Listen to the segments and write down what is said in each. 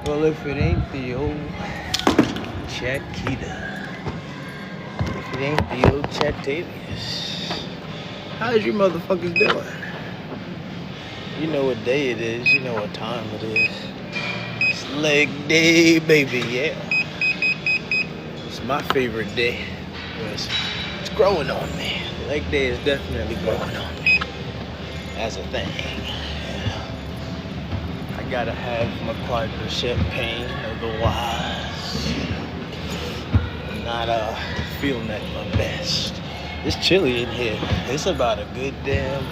Well, if it ain't the old Chatquita, if it ain't the old Chatavius, how's your motherfuckers doing? You know what day it is, you know what time it is. It's leg day, baby, yeah. It's my favorite day. It's growing on me. Leg day is definitely growing on me as a thing. I gotta have my quadricep champagne, otherwise I'm not feeling at my best. It's chilly in here. It's about a good damn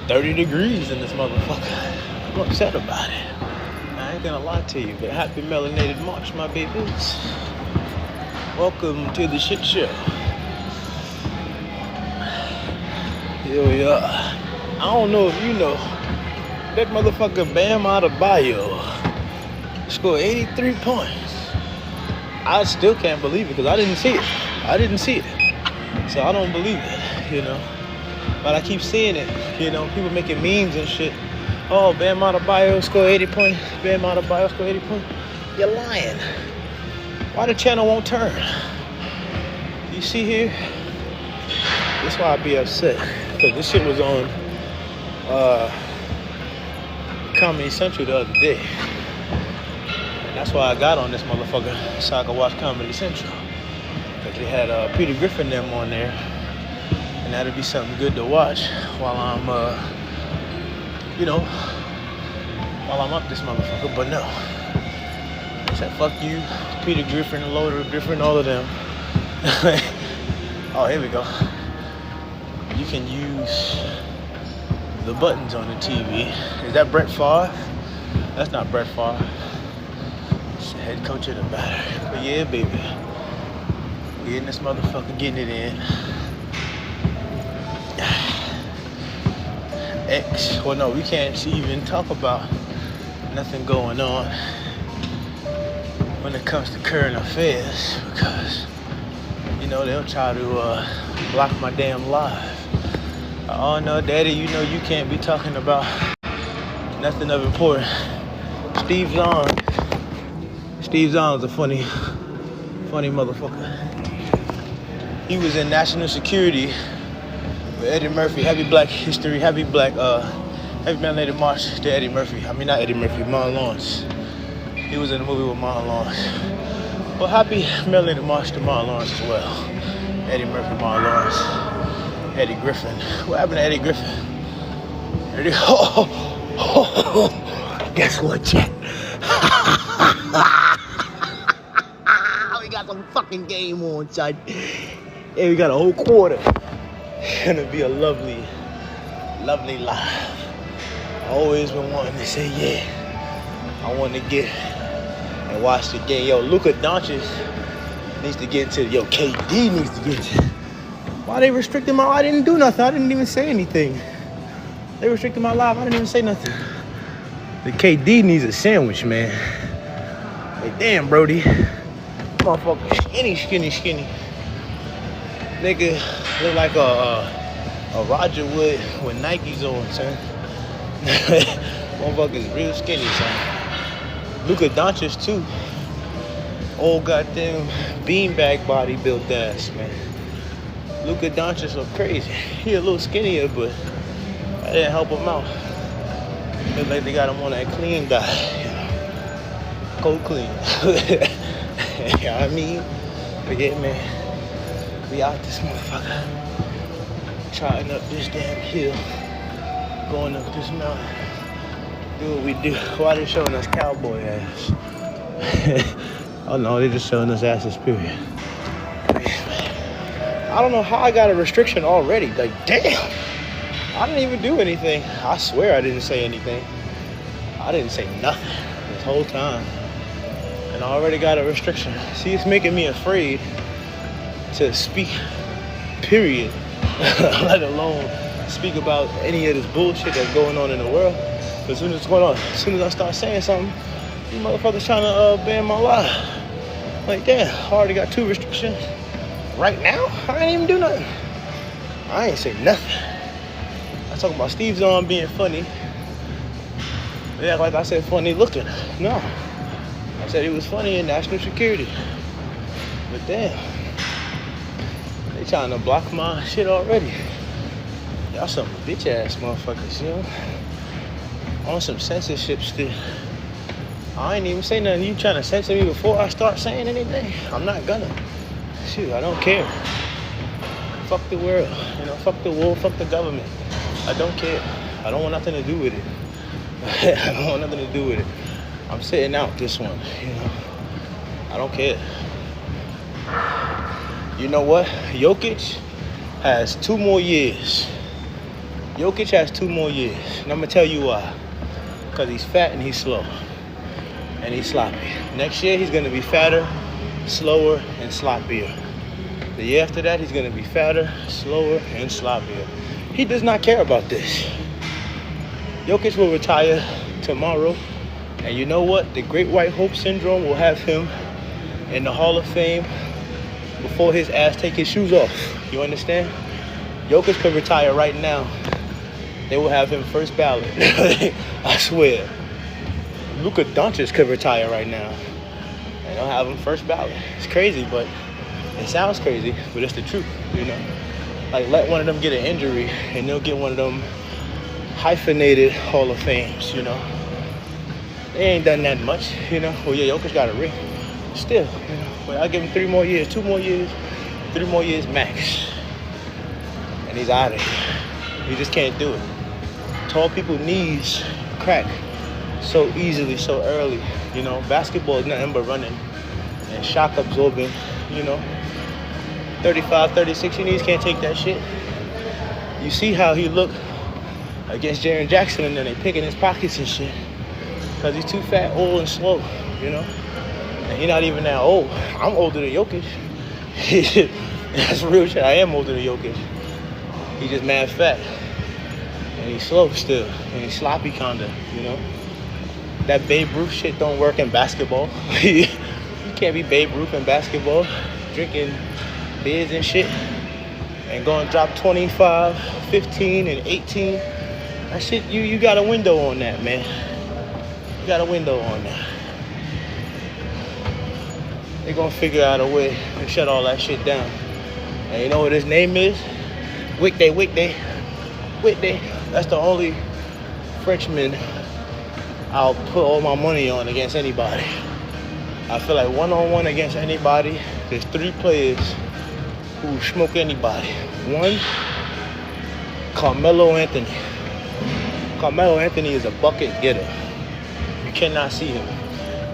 30 degrees in this motherfucker. I'm upset about it. I ain't gonna lie to you, but happy melanated March, my babies. Welcome to the shit show. Here we are. I don't know if you know, that motherfucker Bam Adebayo scored 83 points. I still can't believe it because I didn't see it. So I don't believe it, you know. But I keep seeing it, you know, people making memes and shit. Oh, Bam Adebayo scored 80 points. Bam Adebayo scored 80 points. You're lying. Why the channel won't turn? You see here? That's why I be upset. Because this shit was on Comedy Central the other day. And that's why I got on this motherfucker so I could watch Comedy Central. Because they had Peter Griffin them on there. And that'd be something good to watch while I'm, while I'm up this motherfucker. But no. I said, fuck you, Peter Griffin, Loader Griffin, all of them. Oh, here we go. You can use the buttons on the TV. Is that Brett Favre? That's not Brett Favre. It's the head coach of the batter. But yeah, baby. We in this motherfucker getting it in. Well, no, we can't even talk about nothing going on when it comes to current affairs because, you know, they'll try to block my damn live. Oh no, daddy, you know you can't be talking about nothing of importance. Steve Zahn's a funny motherfucker. He was in national security with Eddie Murphy. Happy Black History, happy melanated March to Eddie Murphy. I mean, not Eddie Murphy, Martin Lawrence. He was in the movie with Martin Lawrence. Well, happy melanated March to Martin Lawrence as well. Eddie Murphy, Martin Lawrence, Eddie Griffin. What happened to Eddie Griffin? Guess what, Jack? We got some fucking game on, son. And we got a whole quarter. It's gonna be a lovely live. I always been wanting to say, yeah, I want to get and watch the game. Yo, Luka Doncic needs to get into, KD needs to get into. Why they restricting my live? I didn't do nothing. I didn't even say anything. They restricted my live. I didn't even say nothing. The KD needs a sandwich, man. Like, damn, Brody. Motherfucker, skinny. Nigga look like a Roger Wood with Nikes on, son. Motherfucker's real skinny, son. Luka Doncic, too. Old goddamn beanbag body built ass, man. Luka Doncic look crazy. He a little skinnier, but that didn't help him out. Look like they got him on that clean diet. Cold clean. You know what I mean? But yeah, man. We out this motherfucker. Trotting up this damn hill. Going up this mountain. Do what we do. Why they showing us cowboy ass? Oh no, they just showing us asses, period. I don't know how I got a restriction already. Like, damn. I didn't even do anything. I swear I didn't say anything. I didn't say nothing this whole time. And I already got a restriction. See, it's making me afraid to speak, period. Let alone speak about any of this bullshit that's going on in the world. But as soon as it's going on, as soon as I start saying something, these motherfuckers trying to ban my live. Like, damn, I already got 2 restrictions. Right now, I ain't even do nothing. I ain't say nothing. I talk about Steve Zahn being funny. Yeah, like I said, funny looking. No. I said he was funny in national security. But damn. They trying to block my shit already. Y'all some bitch ass motherfuckers, you know? On some censorship still. I ain't even say nothing. You trying to censor me before I start saying anything? I'm not gonna. Shoot, I don't care. Fuck the world. You know, fuck the world, fuck the government. I don't care. I don't want nothing to do with it. I don't want nothing to do with it. I'm sitting out this one, you know. I don't care. You know what? Jokic has 2 more years. Jokic has 2 more years. And I'm going to tell you why. Because he's fat and he's slow. And he's sloppy. Next year, he's going to be fatter, slower, and sloppier. The year after that, he's going to be fatter, slower, and sloppier. He does not care about this. Jokic will retire tomorrow. And you know what? The Great White Hope Syndrome will have him in the Hall of Fame before his ass take his shoes off. You understand? Jokic could retire right now. They will have him first ballot. I swear. Luka Doncic could retire right now. They don't have him first ballot. It's crazy, but it sounds crazy, but it's the truth, you know? Like, let one of them get an injury, and they'll get one of them hyphenated Hall of Fames, you know? They ain't done that much, you know? Well, yeah, Jokic got a ring. Still, you know? But I'll give him 3 more years, 2 more years, 3 more years max. And he's out of here. He just can't do it. Tall people knees crack so easily, so early. You know, basketball is nothing but running and shock absorbing, you know. 35, 36, your knees can't take that shit. You see how he looked against Jaren Jackson and then they picking his pockets and shit. Because he's too fat, old, and slow, you know. And he's not even that old. I'm older than Jokic. That's real shit. I am older than Jokic. He's just mad fat. And he's slow still. And he's sloppy kinda, you know. That Babe Ruth shit don't work in basketball. You can't be Babe Ruth in basketball. Drinking beers and shit. And going to drop 25, 15, and 18. That shit, you got a window on that, man. You got a window on that. They're going to figure out a way to shut all that shit down. And you know what his name is? Weekday. That's the only Frenchman I'll put all my money on against anybody. I feel like one-on-one against anybody, there's 3 players who smoke anybody. 1, Carmelo Anthony. Carmelo Anthony is a bucket getter. You cannot see him.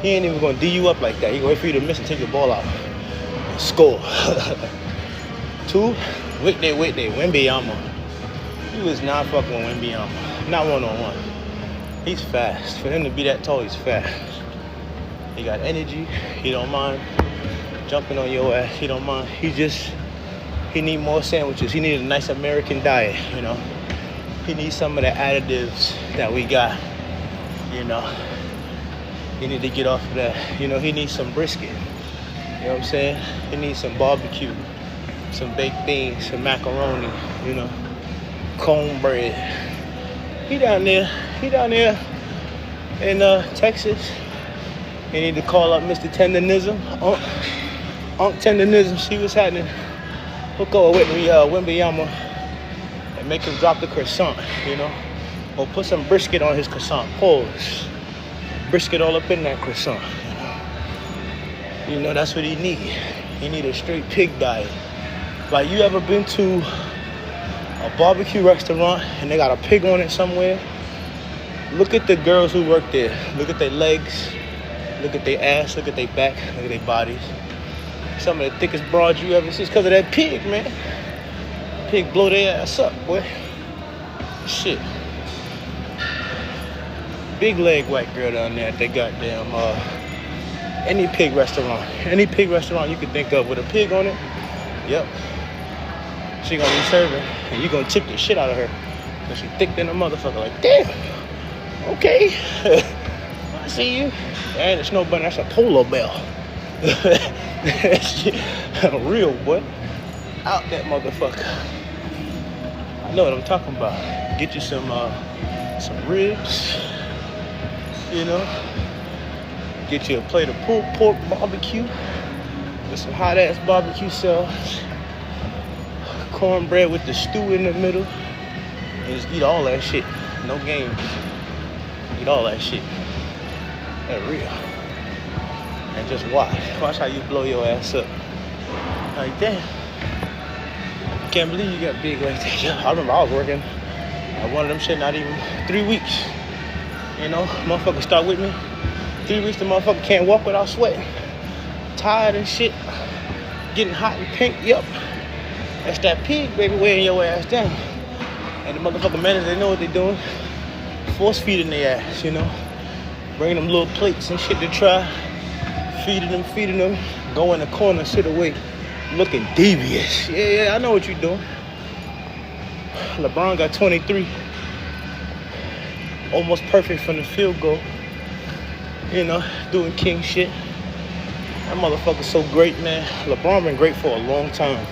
He ain't even going to D you up like that. He going to wait for you to miss and take the ball out and score. 2, Wembanyama. He was not fucking Wembanyama. Not one-on-one. He's fast. For him to be that tall, he's fast. He got energy. He don't mind jumping on your ass. He don't mind. He need more sandwiches. He need a nice American diet, you know. He needs some of the additives that we got, you know. He need to get off of that. You know, he needs some brisket. You know what I'm saying? He needs some barbecue, some baked beans, some macaroni, you know, cornbread. He down there in Texas. He need to call up Mr. Tenderism, Unc Tenderism, see what's happening. Hook up with me, Wembanyama, and make him drop the croissant, you know, or put some brisket on his croissant. Pause. Brisket all up in that croissant, you know. You know, that's what he need. He need a straight pig diet. Like, you ever been to a barbecue restaurant and they got a pig on it somewhere? Look at the girls who work there. Look at their legs. Look at their ass. Look at their back. Look at their bodies. Some of the thickest broads you ever see is because of that pig, man. Pig blow their ass up, boy. Shit. Big leg white girl down there at that goddamn, any pig restaurant. Any pig restaurant you can think of with a pig on it. Yep. She gonna be serving, and you gonna tip the shit out of her. Cause she thick than a motherfucker. Like, damn. Okay. I see you. That ain't a snow bunny, that's a polar bear. Shit. Real, boy. Out that motherfucker. I know what I'm talking about. Get you some ribs. you know. Get you a plate of pulled pork barbecue with some hot ass barbecue sauce, cornbread with the stew in the middle, and just eat all that shit. No games. Eat all that shit. That's real. And just watch. Watch how you blow your ass up. Like that. Can't believe you got big like that. Yeah, I remember I was working at one of them shit not even 3 weeks. You know, motherfucker start with me. 3 weeks the motherfucker can't walk without sweating. Tired and shit. Getting hot and pink, yep. That's that pig, baby, weighing your ass down. And the motherfucking managers, they know what they're doing. Force feeding their ass, you know. Bringing them little plates and shit to try. Feeding them. Go in the corner, sit away. Looking devious. Yeah, I know what you're doing. LeBron got 23. Almost perfect from the field goal. You know, doing king shit. That motherfucker's so great, man. LeBron been great for a long time.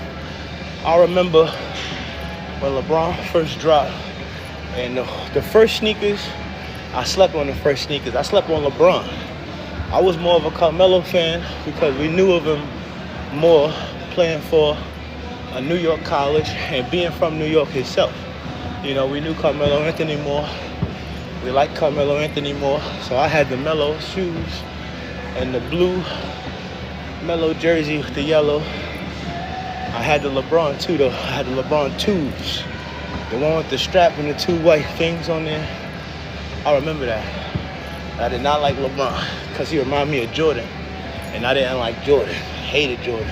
I remember when LeBron first dropped, and the first sneakers, I slept on the first sneakers. I slept on LeBron. I was more of a Carmelo fan because we knew of him more playing for a New York college and being from New York himself. You know, we knew Carmelo Anthony more. We liked Carmelo Anthony more. So I had the Melo shoes and the blue Melo jersey with the yellow. I had the LeBron too, though. I had the LeBron 2s. The one with the strap and the two white things on there. I remember that. I did not like LeBron because he reminded me of Jordan. And I didn't like Jordan. Hated Jordan.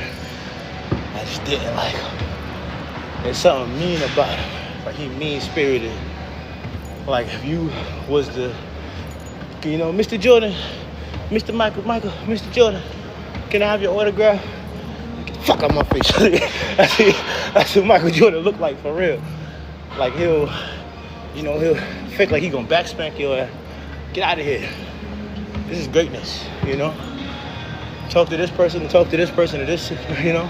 I just didn't like him. There's something mean about him. Like he mean-spirited. Like if you was the, you know, Mr. Jordan, Mr. Michael, Mr. Jordan, can I have your autograph? Get the fuck out my face. That's what Michael Jordan looked like for real. Like he'll fake like he gonna back spank your ass. Get out of here. This is greatness, you know. Talk to this person, and this, you know.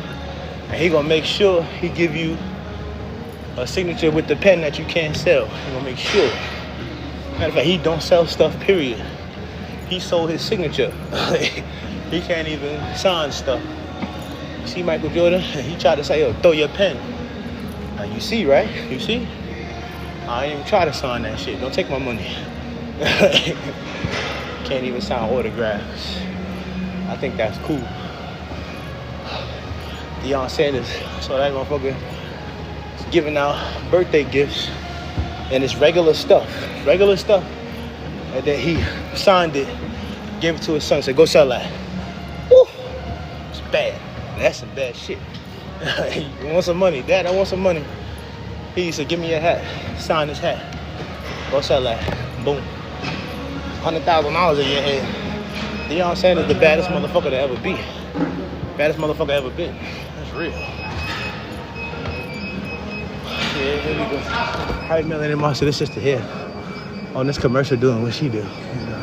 And he gonna make sure he give you a signature with the pen that you can't sell. He gonna make sure. Matter of fact, he don't sell stuff, period. He sold his signature. He can't even sign stuff. You see Michael Jordan? He tried to say, yo, throw your pen. Now you see, right? You see? I ain't even try to sign that shit. Don't take my money. Can't even sign autographs. I think that's cool. Deion Sanders, so that motherfucker is giving out birthday gifts, and it's regular stuff. And then he signed it, gave it to his son, said, go sell that. Woo! It's bad. That's some bad shit. You want some money? Dad, I want some money. He said, give me your hat. Sign his hat. Go sell that. Boom. $100,000 in your head. Deion Sanders the baddest motherfucker to ever be. Baddest motherfucker ever been. That's real. Yeah, here we go. Hi, Melanie Monster. This sister here on this commercial doing what she do. You know,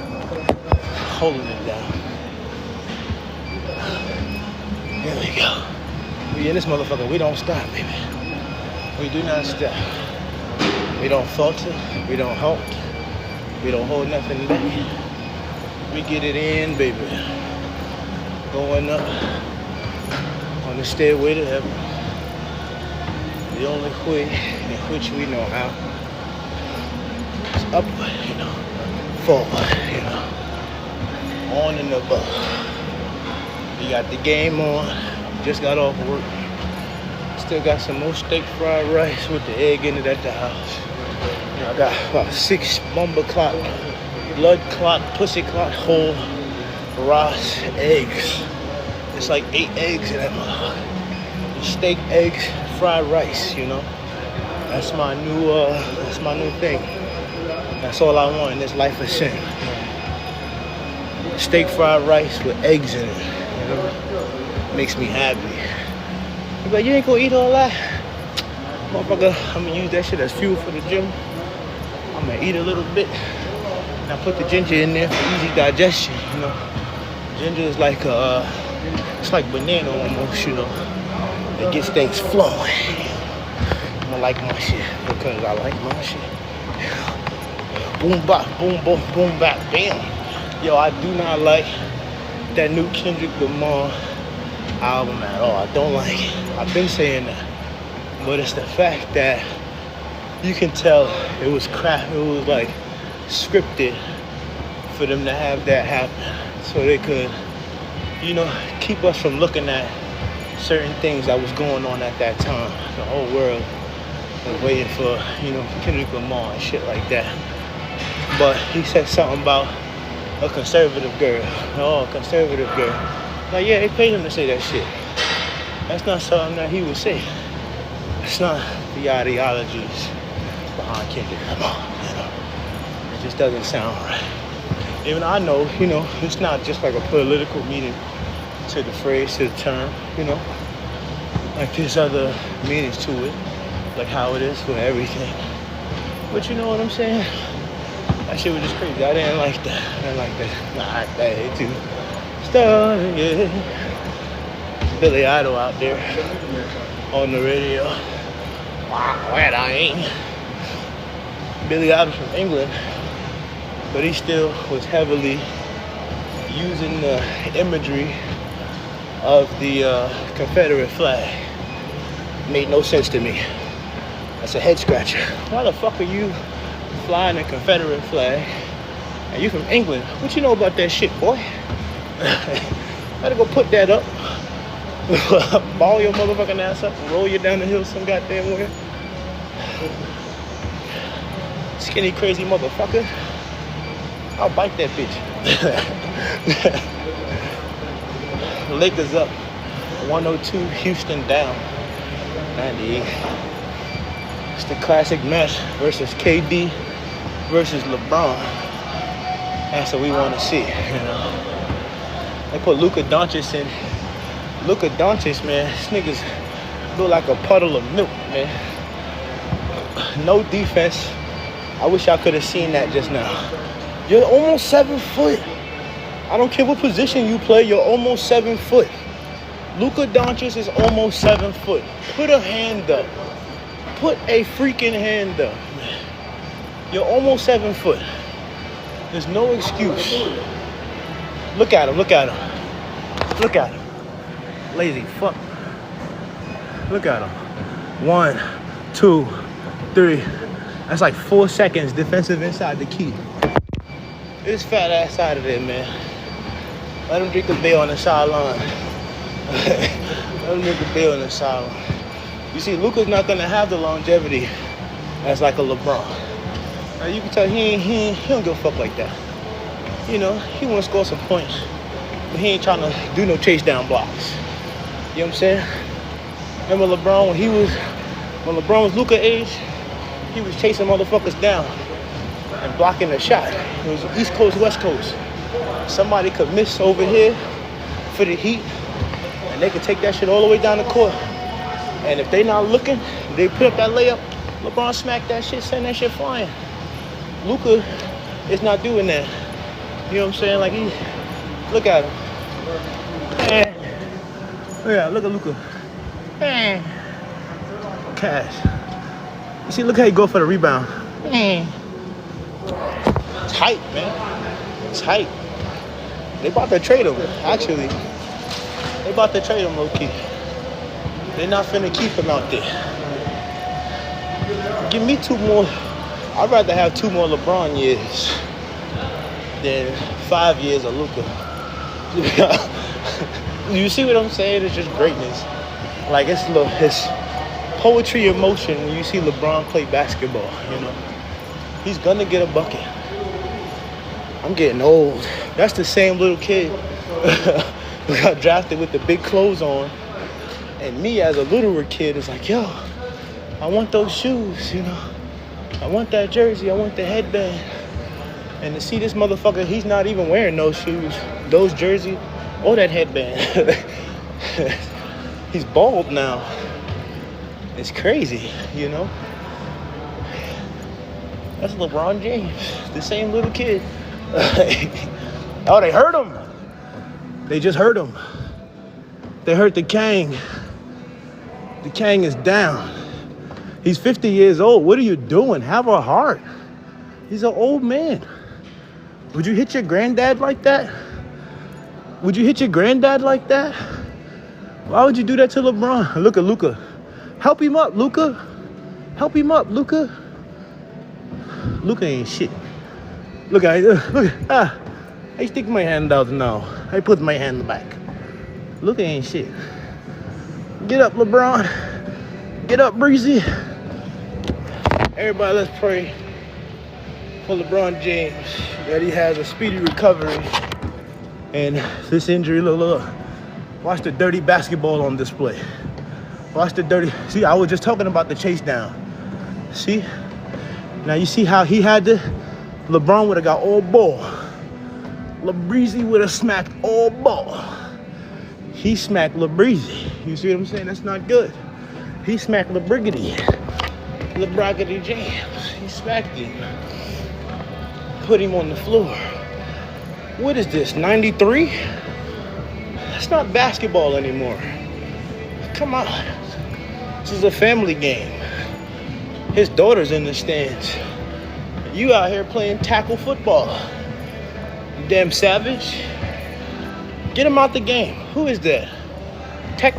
holding it down. Here we go. We in this motherfucker. We don't stop, baby. We do not stop. We don't falter. We don't halt. We don't hold nothing back. We get it in, baby. Going up on the stairway to heaven. The only way in which we know how is upward, you know, forward, you know, on and above. We got the game on. Just got off work. Still got some more steak fried rice with the egg in it at the house. You know, I got about 6 mumble clock, blood clot, pussy clot, whole Ross eggs. It's like 8 eggs in that motherfucker. Steak, eggs, fried rice, you know. That's my new thing. That's all I want in this life of sin. Steak, fried rice with eggs in it, you know. Makes me happy. But you ain't gonna eat all that. Motherfucker, I'm gonna use that shit as fuel for the gym. I'm gonna eat a little bit. And I put the ginger in there for easy digestion, you know. Ginger is like it's like banana almost, you know. It gets things flowing. I'm gonna like my shit because I like my shit. Boom bop, boom boom, boom bop, bam. Yo, I do not like that new Kendrick Lamar album at all. I don't like it. I've been saying that. But it's the fact that you can tell it was crap. It was like scripted for them to have that happen so they could, you know, keep us from looking at certain things that was going on at that time. The whole world was waiting for, you know, Kendrick Lamar and shit like that. But he said something about a conservative girl. Oh, a conservative girl. Like, yeah, they paid him to say that shit. That's not something that he would say. It's not the ideologies behind Kendrick Lamar, you know. It just doesn't sound right. Even I know, you know, it's not just like a political meaning to the phrase, to the term, you know. Like there's other meanings to it, like how it is for everything. But you know what I'm saying? That shit was just crazy. I didn't like that. I didn't like that. Not that too. Starting, yeah. Billy Idol out there on the radio. Wow, where I ain't. Billy Idol from England, but he still was heavily using the imagery of the Confederate flag. Made no sense to me. That's a head scratcher. Why the fuck are you flying a Confederate flag and you from England? What you know about that shit, boy? Gotta go put that up. Ball your motherfucking ass up and roll you down the hill some goddamn way. Skinny crazy motherfucker. I'll bite that bitch. Lakers up 102, Houston down 98. It's the classic match versus KD versus LeBron. That's what we want to see, you know. They put Luka Doncic in. Luka Doncic, man, this nigga's look like a puddle of milk, man. No defense. I wish I could have seen that just now. You're almost 7 foot. I don't care what position you play, you're almost 7 foot. Luka Doncic is almost 7 foot. Put a hand up. Put a freaking hand up. You're almost 7 foot. There's no excuse. Look at him, look at him. Look at him. Lazy fuck. Look at him. 1, 2, 3. That's like 4 seconds defensive inside the key. This fat ass out of there, man. Let him drink a beer on the sideline. Let him drink a beer on the sideline. You see, Luka's not gonna have the longevity as like a LeBron. Now you can tell he don't give a fuck like that. You know, he wanna score some points, but he ain't trying to do no chase down blocks. You know what I'm saying? Remember LeBron when LeBron was Luka age, he was chasing motherfuckers down and blocking the shot. It was East Coast, West Coast. Somebody could miss over here for the Heat, and they could take that shit all the way down the court. And if they not looking, they put up that layup, LeBron smacked that shit, send that shit flying. Luka is not doing that. You know what I'm saying? Like look at him. Yeah, look at Luka. Cash. You see, look how he go for the rebound. Tight, man. Tight. They about to trade him, actually. They about to trade him low-key. They're not finna keep him out there. Give me 2 more. I'd rather have 2 more LeBron years than 5 years of Luka. You see what I'm saying? It's just greatness. Like, it's poetry in motion when you see LeBron play basketball, you know. He's gonna get a bucket. I'm getting old. That's the same little kid who got drafted with the big clothes on. And me as a littler kid is like, yo, I want those shoes, you know. I want that jersey. I want the headband. And to see this motherfucker, he's not even wearing those shoes, those jersey, or that headband. He's bald now. It's crazy, you know. That's LeBron James, the same little kid. Oh, they hurt him. They just hurt him. They hurt the Kang. The Kang is down. He's 50 years old. What are you doing? Have a heart. He's an old man. Would you hit your granddad like that? Would you hit your granddad like that? Why would you do that to LeBron? Look at Luka. Help him up, Luka. Help him up, Luka. Luka ain't shit. Look at I stick my hand out now. I put my hand back. Luka ain't shit. Get up, LeBron. Get up, Breezy. Everybody, let's pray for LeBron James that he has a speedy recovery. And this injury, look. Watch the dirty basketball on display. Watch the dirty. See, I was just talking about the chase down. See? Now you see how he had to. LeBron would have got all ball. LeBreezy would have smacked all ball. He smacked LeBreezy. You see what I'm saying? That's not good. He smacked LeBriggity. LeBroggity James. He smacked him. Put him on the floor. What is this, 93? That's not basketball anymore. Come on. This is a family game. His daughter's in the stands. You out here playing tackle football. You damn savage. Get him out the game. Who is that?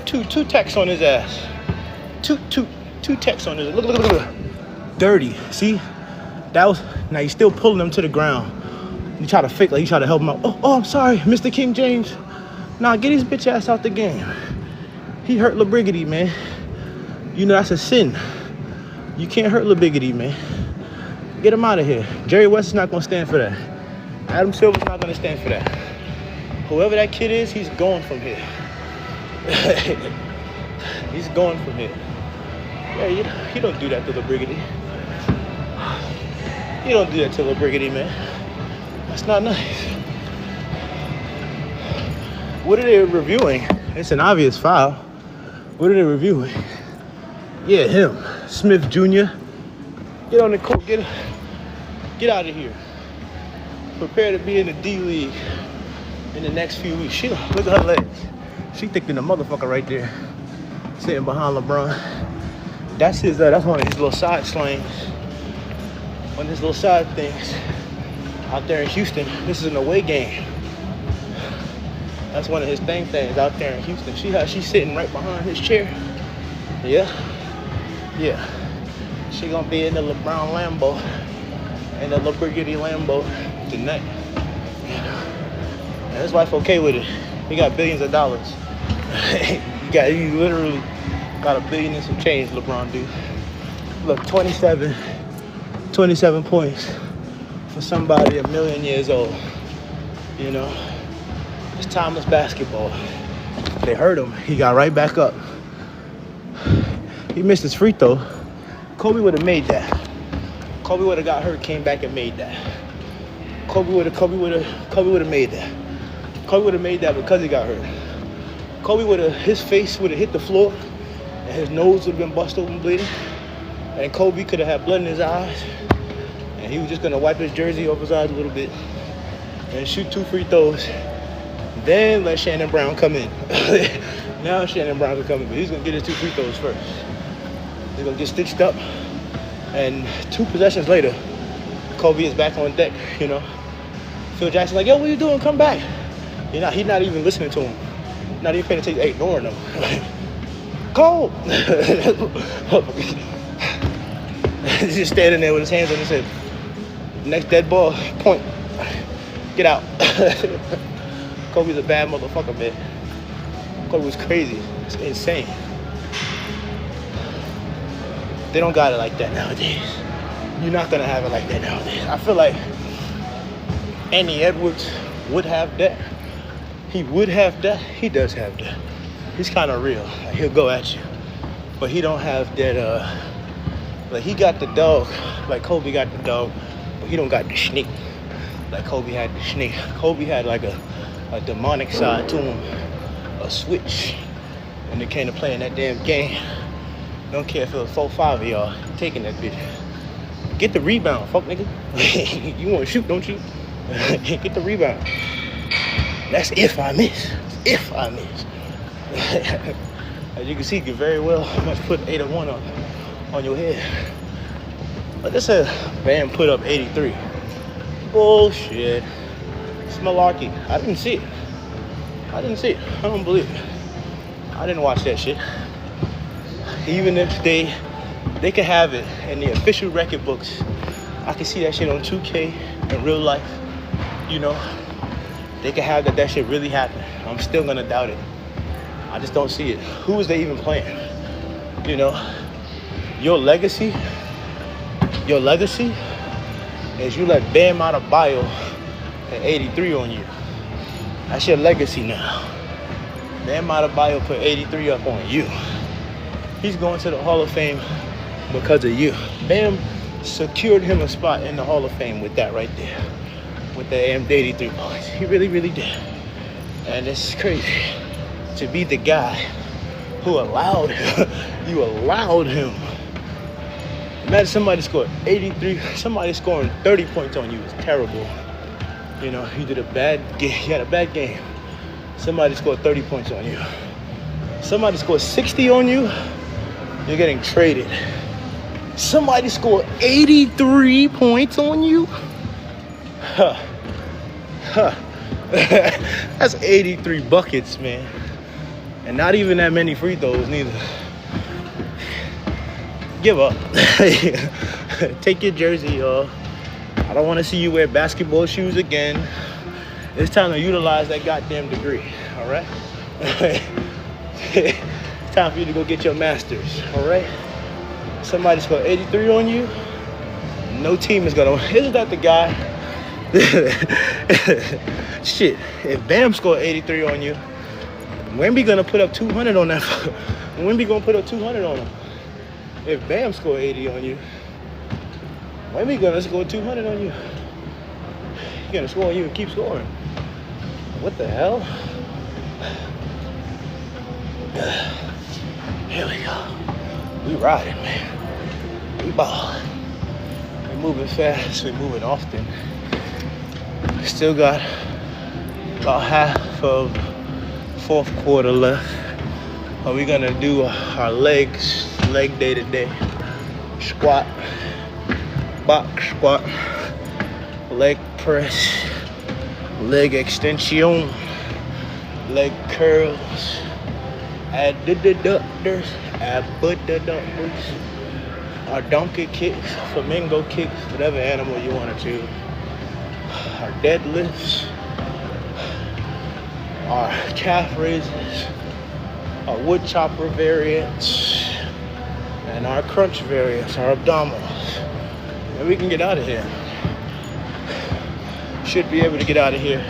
Two techs on his ass. Two techs on his ass. Look. Dirty. See? That was, now you still pulling him to the ground. You try to fake like you try to help him out. Oh, I'm sorry, Mr. King James. Nah, get his bitch ass out the game. He hurt LeBriggity, man. You know that's a sin. You can't hurt LeBriggity, man. Get him out of here. Jerry West is not gonna stand for that. Adam Silver's not gonna stand for that. Whoever that kid is, he's going from here. He's going from here. Yeah, you don't do that to LeBriggity. You don't do that to LeBriggity, man. That's not nice. What are they reviewing? It's an obvious foul. What are they reviewing? Yeah, him. Smith Jr. Get on the court. Get out of here. Prepare to be in the D League in the next few weeks. Look at her legs. She thick than a motherfucker right there. Sitting behind LeBron. That's his. That's one of his little side slings. One of his little side things. Out there in Houston, this is an away game. That's one of his things out there in Houston. She's sitting right behind his chair. Yeah. She gonna be in the LeBron Lambo, in the LeBriggity Lambo tonight. And his wife okay with it. He got billions of dollars. He literally got $1 billion and some change, LeBron dude. Look, 27 points. For somebody 1,000,000 years old, you know, it's timeless basketball. They hurt him. He got right back up. He missed his free throw. Kobe would have made that. Kobe would have got hurt, came back and made that. Kobe would have made that. Kobe would have made that because he got hurt. His face would have hit the floor, and his nose would have been busted open bleeding, and Kobe could have had blood in his eyes. And he was just going to wipe his jersey off his eyes a little bit and shoot 2 free throws. Then let Shannon Brown come in. Now Shannon Brown can come in, but he's going to get his 2 free throws first. He's going to get stitched up. And 2 possessions later, Kobe is back on deck, you know. Phil Jackson's like, yo, what are you doing? Come back. He's not even listening to him. Not even paying attention. Ignoring him. Cole! He's just standing there with his hands on his hip. Next dead ball, point. Get out. Kobe's a bad motherfucker, man. Kobe was crazy. It's insane. They don't got it like that nowadays. You're not going to have it like that nowadays. I feel like Andy Edwards would have that. He would have that. He does have that. He's kind of real. Like, he'll go at you. But he don't have that, like he got the dog. Like Kobe got the dog. But he don't got the snake. Like Kobe had the snake. Kobe had like a demonic side to him. A switch. When it came to playing that damn game. Don't care if it was 4-5 of y'all taking that bitch. Get the rebound, fuck nigga. You want to shoot, don't you? Get the rebound. That's if I miss. If I miss. As you can see, you can very well must put 8 or 1 on your head. Like I said, Bam put up 83. Bullshit. It's malarkey. I didn't see it. I don't believe it. I didn't watch that shit. Even if they could have it in the official record books, I can see that shit on 2K in real life. You know, they could have that shit really happened. I'm still gonna doubt it. I just don't see it. Who is they even playing? You know, your legacy is you let Bam Adebayo at 83 on you. That's your legacy now. Bam Adebayo put 83 up on you. He's going to the Hall of Fame because of you. Bam secured him a spot in the Hall of Fame with that right there. With the 83 points. He really, really did. And it's crazy to be the guy who allowed him. You allowed him. Imagine somebody scored 83. Somebody scoring 30 points on you is terrible. You know, you did a bad game. You had a bad game. Somebody scored 30 points on you. Somebody scored 60 on you. You're getting traded. Somebody scored 83 points on you. Huh. That's 83 buckets, man. And not even that many free throws, neither. Give up. Take your jersey off. I don't want to see you wear basketball shoes again. It's time to utilize that goddamn degree, all right? It's time for you to go get your master's, all right? Somebody scored 83 on you. No team is going to. Isn't that the guy? Shit, if Bam scored 83 on you, Wemby going to put up 200 on that. Wemby going to put up 200 on him. If Bam scored 80 on you, Wemby going to score 200 on you. He's going to score on you and keep scoring. What the hell? Here we go. We riding, man. We balling. We moving fast. We moving often. Still got about half of fourth quarter left. Are we gonna do our leg day today? Squat, box squat, leg press, leg extension, leg curls, adductors, our donkey kicks, flamingo kicks, whatever animal you want to choose. Our deadlifts, our calf raises, our wood chopper variants, and our crunch variants, our abdominals. And we can get out of here. Should be able to get out of here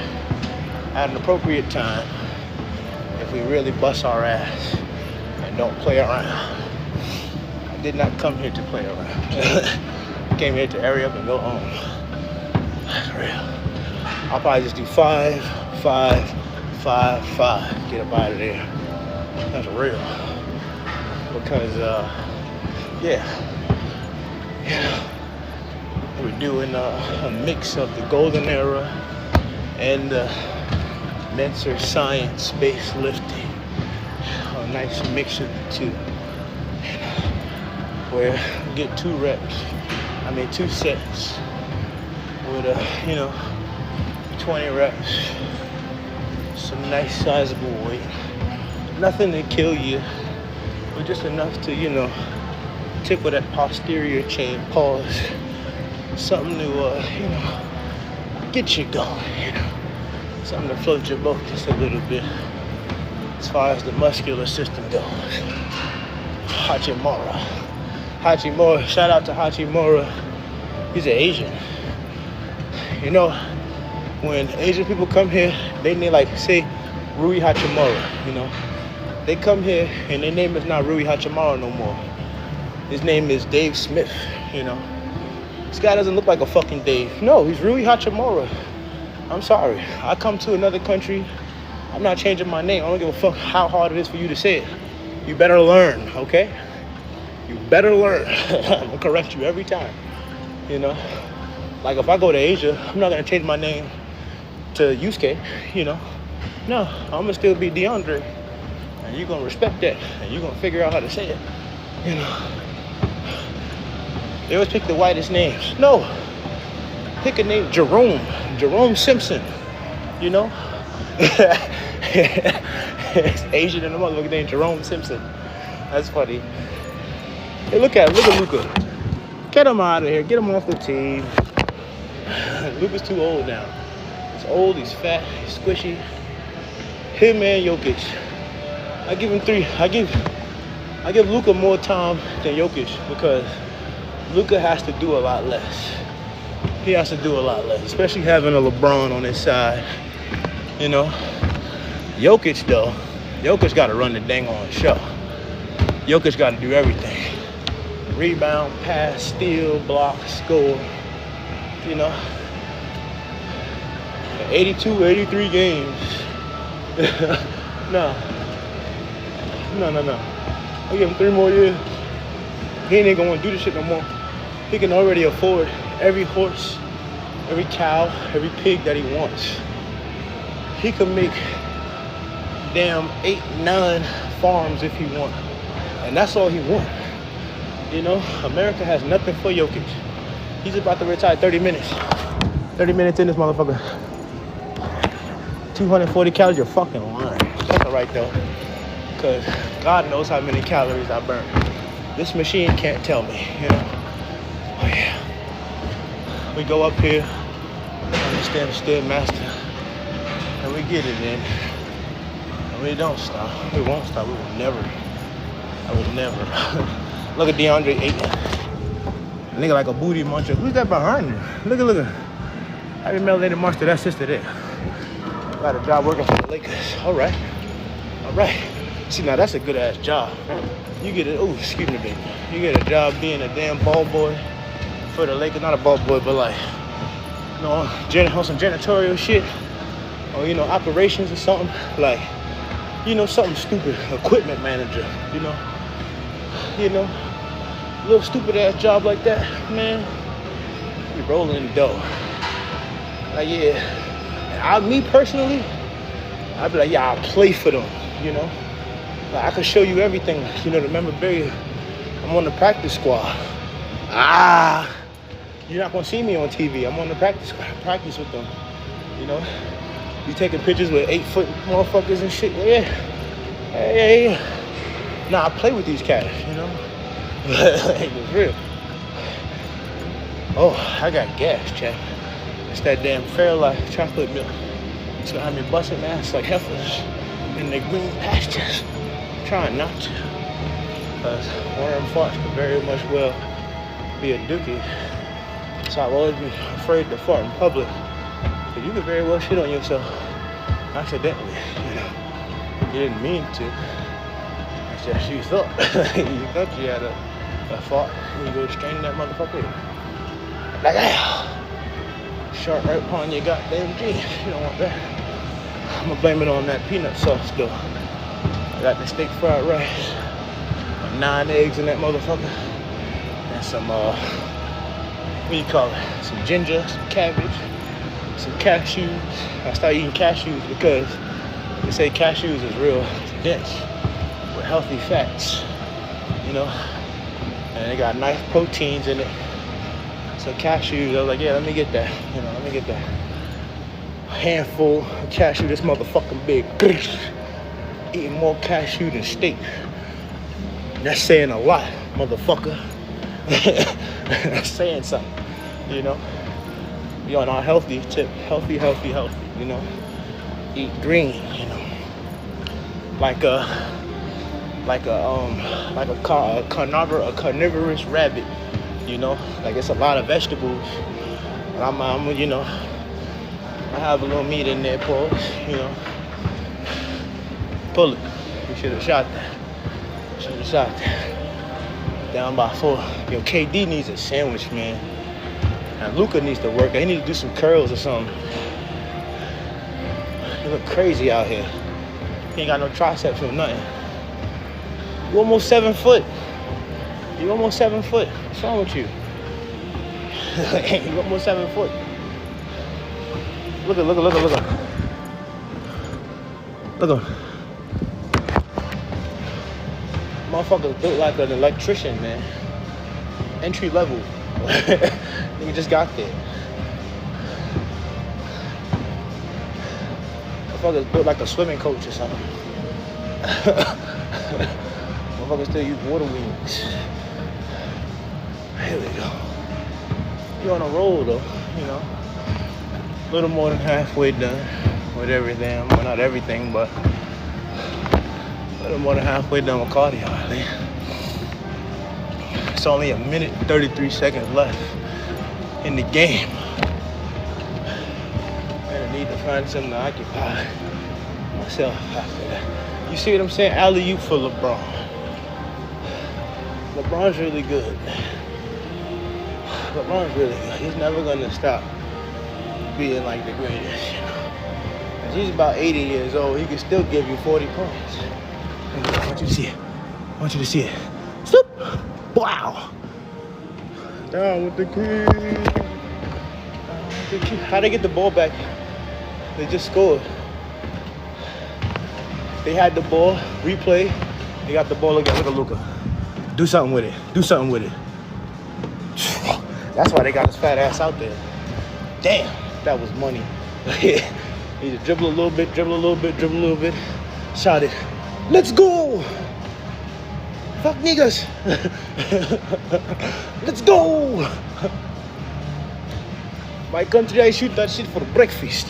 at an appropriate time if we really bust our ass and don't play around. I did not come here to play around. I came here to hurry up and go home. That's real. I'll probably just do 5, 5, 5, 5. Get up out of there. That's real. Because, yeah. We're doing a mix of the golden era and Mensa science-based lifting. A nice mix of the two. Where we get 2 sets with 20 reps. Some nice sizable weight. Nothing to kill you, but just enough to, tickle that posterior chain, pause. Something to, get you going, Something to float your boat just a little bit as far as the muscular system goes. Hachimura, shout out to Hachimura. He's an Asian. When Asian people come here, they name say Rui Hachimura, They come here and their name is not Rui Hachimura no more. His name is Dave Smith, This guy doesn't look like a fucking Dave. No, he's Rui Hachimura. I'm sorry. I come to another country, I'm not changing my name. I don't give a fuck how hard it is for you to say it. You better learn, okay? You better learn. I'm gonna correct you every time, Like if I go to Asia, I'm not gonna change my name to Yusuke, No, I'm gonna still be DeAndre. And you're gonna respect that. And you're gonna figure out how to say it, They always pick the whitest names. No. pick a name, Jerome Simpson. You know, it's Asian and the motherfucker named Jerome Simpson. That's funny. Hey, look at Luka. Get him out of here. Get him off the team. Luka's too old now. He's old. He's fat. He's squishy. Him and Jokic. I give him 3. I give Luka more time than Jokic because Luka has to do a lot less. He has to do a lot less, especially having a LeBron on his side. You know, Jokic though, Jokic got to run the dang on show. Jokic got to do everything: rebound, pass, steal, block, score. You know, 82, 83 games. No. I give him 3 more years. He ain't gonna want to do this shit no more. He can already afford every horse, every cow, every pig that he wants. He could make damn 8, 9 farms if he want. And that's all he want. You know, America has nothing for Jokic. He's about to retire 30 minutes. 30 minutes in this motherfucker. 240 calories, you're fucking lying. That's all right though. Because God knows how many calories I burn. This machine can't tell me, you know. Oh yeah. We go up here, understand the Stairmaster, and we get it in. And we don't stop. We won't stop. We will never. I will never. Look at DeAndre Ayton. Nigga like a booty muncher. Who's that behind you? Look at. Happy melanated monster. That sister there. Got a job working for the Lakers. All right. See, now that's a good ass job. You get it. Oh, excuse me, baby. You get a job being a damn ball boy for the Lakers. Not a ball boy, but like, you know, on some janitorial shit, or you know, operations or something. Like, you know, something stupid. Equipment manager. You know, little stupid ass job like that, man. You rolling in the dough. Like, yeah. Me personally, I'd be like, yeah, I'll play for them, you know? Like, I can show you everything, you know, the memorabilia. I'm on the practice squad. You're not gonna see me on TV. I'm on the practice squad, practice with them, you know? You taking pictures with 8-foot motherfuckers and shit, yeah. Hey. Nah, I play with these cats, you know? Like, it's real. Oh, I got gas, Chad. It's that damn Fairlife chocolate milk. It's gonna have me busting ass like heifers in the green pastures. Trying not to. Because one of them farts could very much well be a dookie. So I've always been afraid to fart in public. Because you could very well shit on yourself accidentally, you know. You didn't mean to. It's just you thought. You thought you had a fart. You go straighten that motherfucker. Like, sharp right upon your goddamn jeans. You don't want that. I'm gonna blame it on that peanut sauce though. I got the steak fried rice, 9 eggs in that motherfucker, and some what do you call it? Some ginger, some cabbage, some cashews. I started eating cashews because they say cashews is real dense with healthy fats, you know, and they got nice proteins in it. So cashews, I was like, yeah, let me get that. You know, let me get that handful of cashew. This motherfucking big. Eating more cashew than steak. That's saying a lot, motherfucker. That's saying something, you know. We on our healthy tip, healthy, you know. Eat green, you know. Like a carnivorous rabbit. You know, like it's a lot of vegetables. And I'm you know, I have a little meat in there, pause, you know. Pull it. We should have shot that. Down by 4. Yo, KD needs a sandwich, man. And Luka needs to work. He needs to do some curls or something. You look crazy out here. He ain't got no triceps or nothing. You almost 7 foot. You almost 7 foot. What's wrong with you? You almost 7 foot. Look at. Motherfucker built like an electrician, man. Entry level. Nigga just got there. Motherfuckers built like a swimming coach or something. Motherfuckers still use water wings. Here we go. You're on a roll though, you know. A little more than halfway done with everything. Well, not everything, but a little more than halfway done with cardio, I think. It's only a minute and 33 seconds left in the game. And I need to find something to occupy myself after that. You see what I'm saying? Alley-oop for LeBron. LeBron's really good. LeBron's really good. He's never gonna stop being like the greatest, you know. As he's about 80 years old, he can still give you 40 points. I want you to see it. I want you to see it. Swoop! Wow! Down with the key. How'd they get the ball back? They just scored. They had the ball, replay. They got the ball again. Look at Luka. Do something with it. Do something with it. That's why they got his fat ass out there. Damn, that was money. He just dribble a little bit, dribble a little bit, dribble a little bit. Shot it. Let's go! Fuck niggas! Let's go! My country, I shoot that shit for breakfast.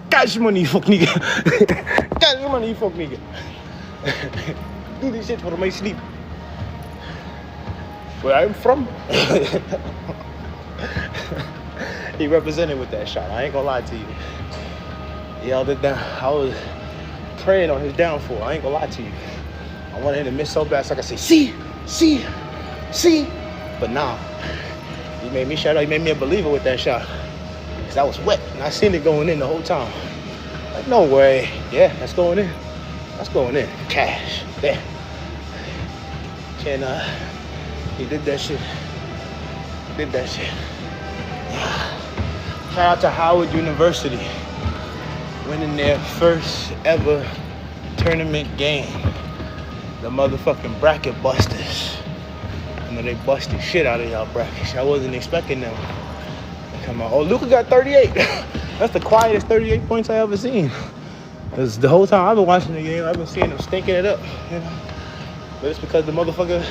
Cash money, fuck nigga. Cash money, fuck nigga. Do this shit for my sleep. Where I'm from. He represented with that shot. I ain't gonna lie to you. He held it down. I was praying on his downfall. I ain't gonna lie to you. I wanted him to miss so bad so I could say, see. But nah. He made me shout out. He made me a believer with that shot. Because I was wet. And I seen it going in the whole time. Like, no way. Yeah, that's going in. That's going in. Cash. There. And he did that shit. Shout out to Howard University. Winning their first ever tournament game. The motherfucking bracket busters. You know, they busted shit out of y'all brackets. I wasn't expecting them to come out. Oh, Luka got 38. That's the quietest 38 points I ever seen. Because the whole time I've been watching the game, I've been seeing them stinking it up. You know? But it's because the motherfucker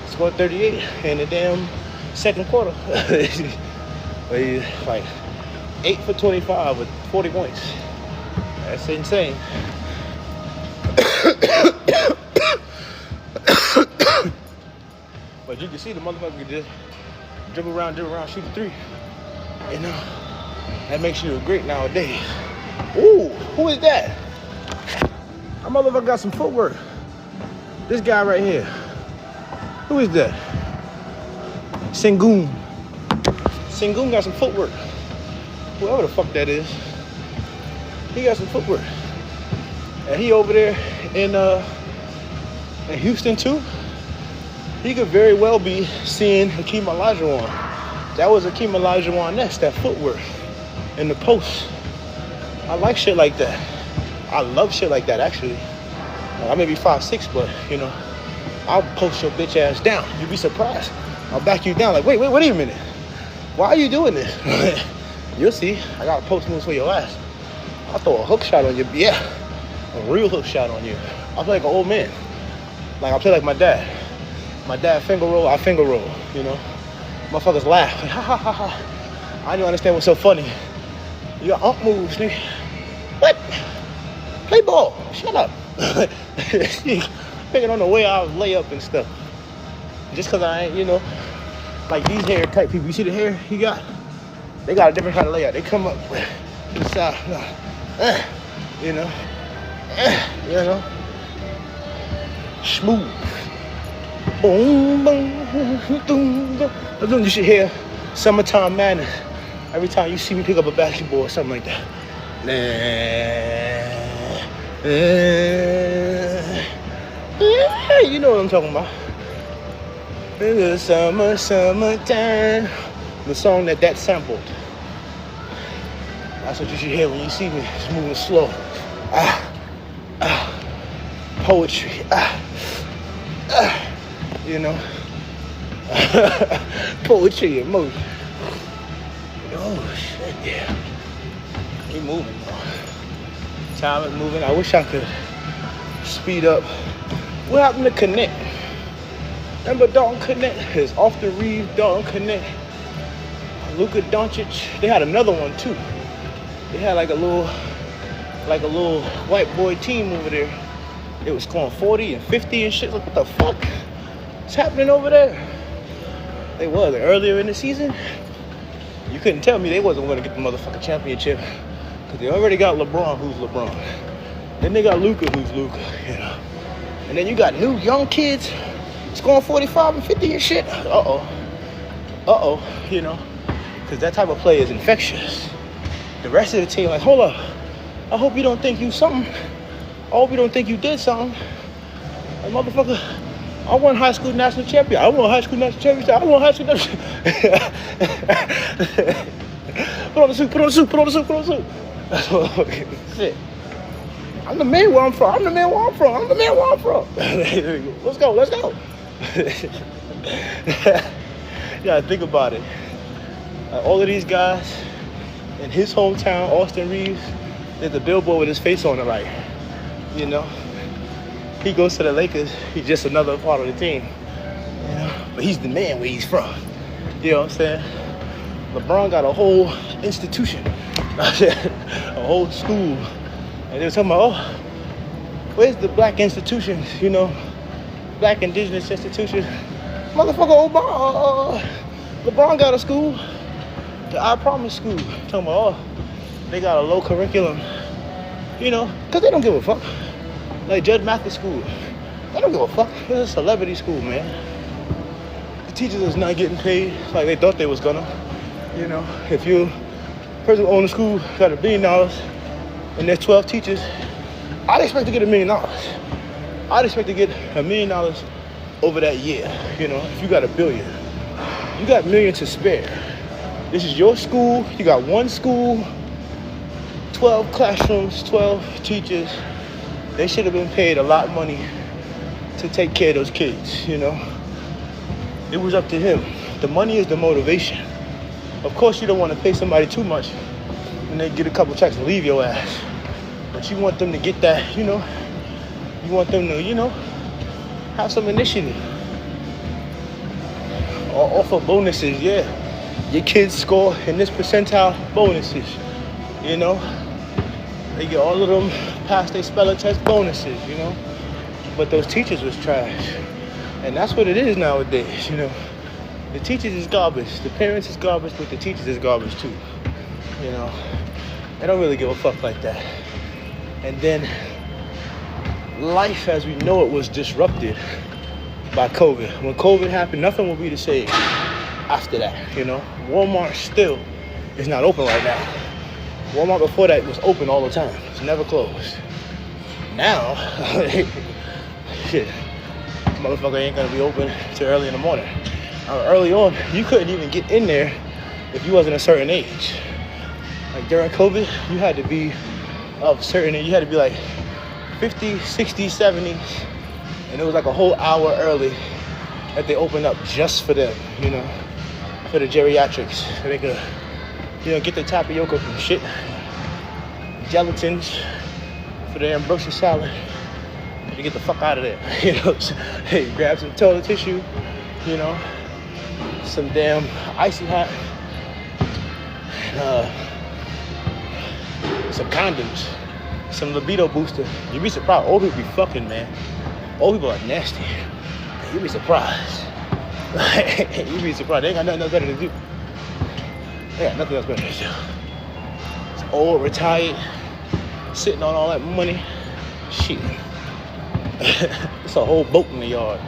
scored 38 in the damn second quarter. But he's like 8 for 25 with 40 points. That's insane. But you can see the motherfucker can just dribble around, shoot a three. You know, that makes you a great nowadays. Ooh, who is that? That motherfucker got some footwork. This guy right here. Who is that? Sengun. Sengun got some footwork. Whoever the fuck that is. He got some footwork. And he over there in Houston too. He could very well be seeing Hakeem Olajuwon. That was Hakeem Olajuwon-esque, that footwork in the post. I like shit like that. I love shit like that, actually. I may be 5'6", but, you know, I'll post your bitch ass down. You'd be surprised. I'll back you down like, wait a minute. Why are you doing this? You'll see. I got post moves for your ass. I'll throw a hook shot on you. Yeah, a real hook shot on you. I'll play like an old man. Like, I'll play like my dad. My dad finger roll, I finger roll, you know. Motherfuckers laugh. Like, ha, ha, ha, ha. I don't understand what's so funny. You got ump moves, nigga. What? Play ball. Shut up. Picking on the way I lay up and stuff. Just because I ain't, you know, like these hair type people. You see the hair he got? They got a different kind of layout. They come up to the side. You know. You know. Smooth. Boom, boom, boom, boom. You should hear Summertime Madness every time you see me pick up a basketball or something like that. You know what I'm talking about. In the summertime. The song that sampled. That's what you should hear when you see me. It's moving slow. Poetry. You know. Poetry and motion. Oh shit, yeah. He moving, bro. Time is moving. I wish I could speed up. What happened to Connect? Remember Dalton Connect? His off the Reeve Dalton Connect. Luka Doncic. They had another one too. They had like a little white boy team over there. It was scoring 40 and 50 and shit. What the fuck? What's happening over there? They was earlier in the season. You couldn't tell me they wasn't going to get the motherfucking championship. Because they already got LeBron, who's LeBron. Then they got Luka, who's Luka, you know. And then you got new young kids scoring 45 and 50 and shit. Uh-oh, you know. Because that type of play is infectious. The rest of the team, like, hold up. I hope you don't think you something. I hope you don't think you did something. Like, motherfucker, I won high school national champion. I won high school national championship. I won high school national Put on the suit, put on the suit, put on the suit, put on the suit. That's what shit. I'm the man where I'm from. I'm the man where I'm from. I'm the man where I'm from. Let's go, let's go. Yeah, think about it. All of these guys in his hometown, Austin Reeves, there's a billboard with his face on it, like, you know. He goes to the Lakers, he's just another part of the team. You know? But he's the man where he's from. You know what I'm saying? LeBron got a whole institution. A whole school. And they were talking about, oh, where's the black institutions, you know? Black indigenous institutions. Motherfucker, LeBron got a school. The I Promise school. Talking about, oh, they got a low curriculum. You know, because they don't give a fuck. Like Judge Mathis school. They don't give a fuck. It's a celebrity school, man. The teachers is not getting paid like they thought they was gonna. You know, if you person who owns the school got $1 billion and there's 12 teachers, I'd expect to get $1 million. I'd expect to get $1 million over that year. You know, if you got $1 billion, you got $1 million to spare. This is your school. You got one school, 12 classrooms, 12 teachers. They should have been paid a lot of money to take care of those kids, you know. It was up to him. The money is the motivation. Of course, you don't want to pay somebody too much and they get a couple checks and leave your ass. But you want them to get that, you know. You want them to, you know, have some initiative. Or offer bonuses, yeah. Your kids score in this percentile, bonuses, you know. They get all of them pass their spelling test, bonuses, you know. But those teachers was trash. And that's what it is nowadays, you know. The teachers is garbage. The parents is garbage, but the teachers is garbage too. You know. They don't really give a fuck like that. And then life as we know it was disrupted by COVID. When COVID happened, nothing will be the same after that, you know. Walmart still is not open right now. Walmart before that was open all the time. It's never closed. Now, shit, motherfucker ain't gonna be open till early in the morning. Early on, you couldn't even get in there if you wasn't a certain age. Like during COVID, you had to be of certain age. You had to be like 50, 60, 70, and it was like a whole hour early that they opened up just for them, you know, for the geriatrics. So they could, you know, get the tapioca from shit, gelatins for the ambrosia salad, to get the fuck out of there, you know. Hey, grab some toilet tissue, you know, some damn icy hot, some condoms, some libido booster. You'd be surprised. Old people be fucking, man. Old people are nasty. You'd be surprised. You'd be surprised. They ain't got nothing else better to do. They got nothing else better to do. It's old, retired, sitting on all that money. Shit. It's a whole boat in the yard.